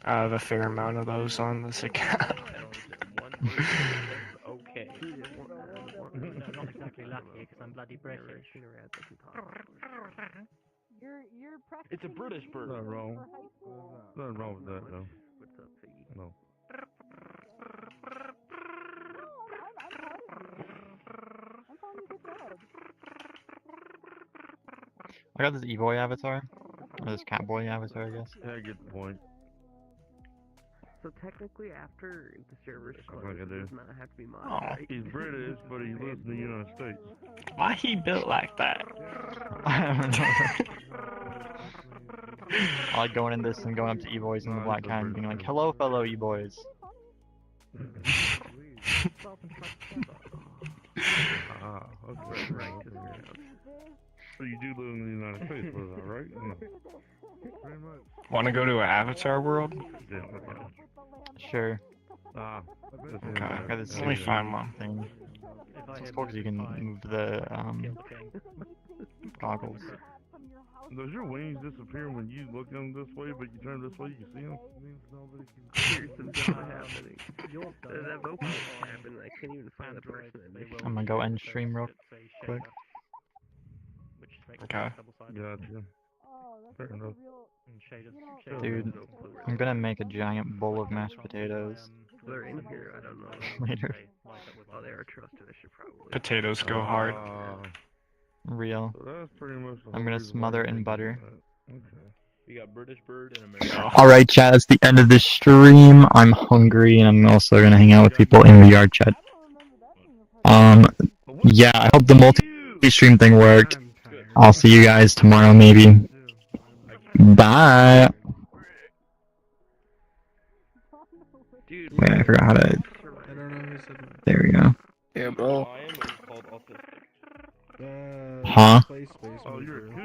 I have a fair amount of those on this account. I don't understand one word you said, but okay. Not exactly lucky, because I'm bloody British. It's a British bird. Nothing wrong. Nothing wrong with that, though. What's up, Figgy? No. I got this E-boy avatar. Or this Catboy avatar, I guess. Yeah, I get the point. So technically, after the server's Like closed, I it do. does not have to be modded, Oh. right? He's British, but he lives in the United States. Why he built like that? I like going in this and going up to E-boys and the black cat and being like, "Hello, fellow E-boys." Ah, okay. So you do live in the United States, was that right? No. Pretty much. Want to go to an Avatar world? Yeah, okay. Sure. Ah, Okay. Let me find one. thing. It's cool because you can move the goggles. Does your wings disappear when you look them this way, but you turn this way, you see them? Here's some drama happening. That vocal happened. I couldn't even find the person that made I'm gonna go end stream real quick. Okay. Gotcha. Fair enough. Dude, I'm gonna make a giant bowl of mashed potatoes They're in here. I don't know. later. Oh, they are trusted. I should probably. Potatoes go hard. Real. So that's pretty much the I'm whole gonna reason why smother you're it in thinking butter. that. Okay. We got British Bird and American. Alright, chat, that's the end of the stream. I'm hungry and I'm also gonna hang out with people in VRChat. Yeah, I hope the multi-stream thing worked. I'll see you guys tomorrow, maybe. Bye! Dude, Wait, I forgot how to... There we go. Yeah, bro. I am called autistic. Huh? Oh, you're a kid.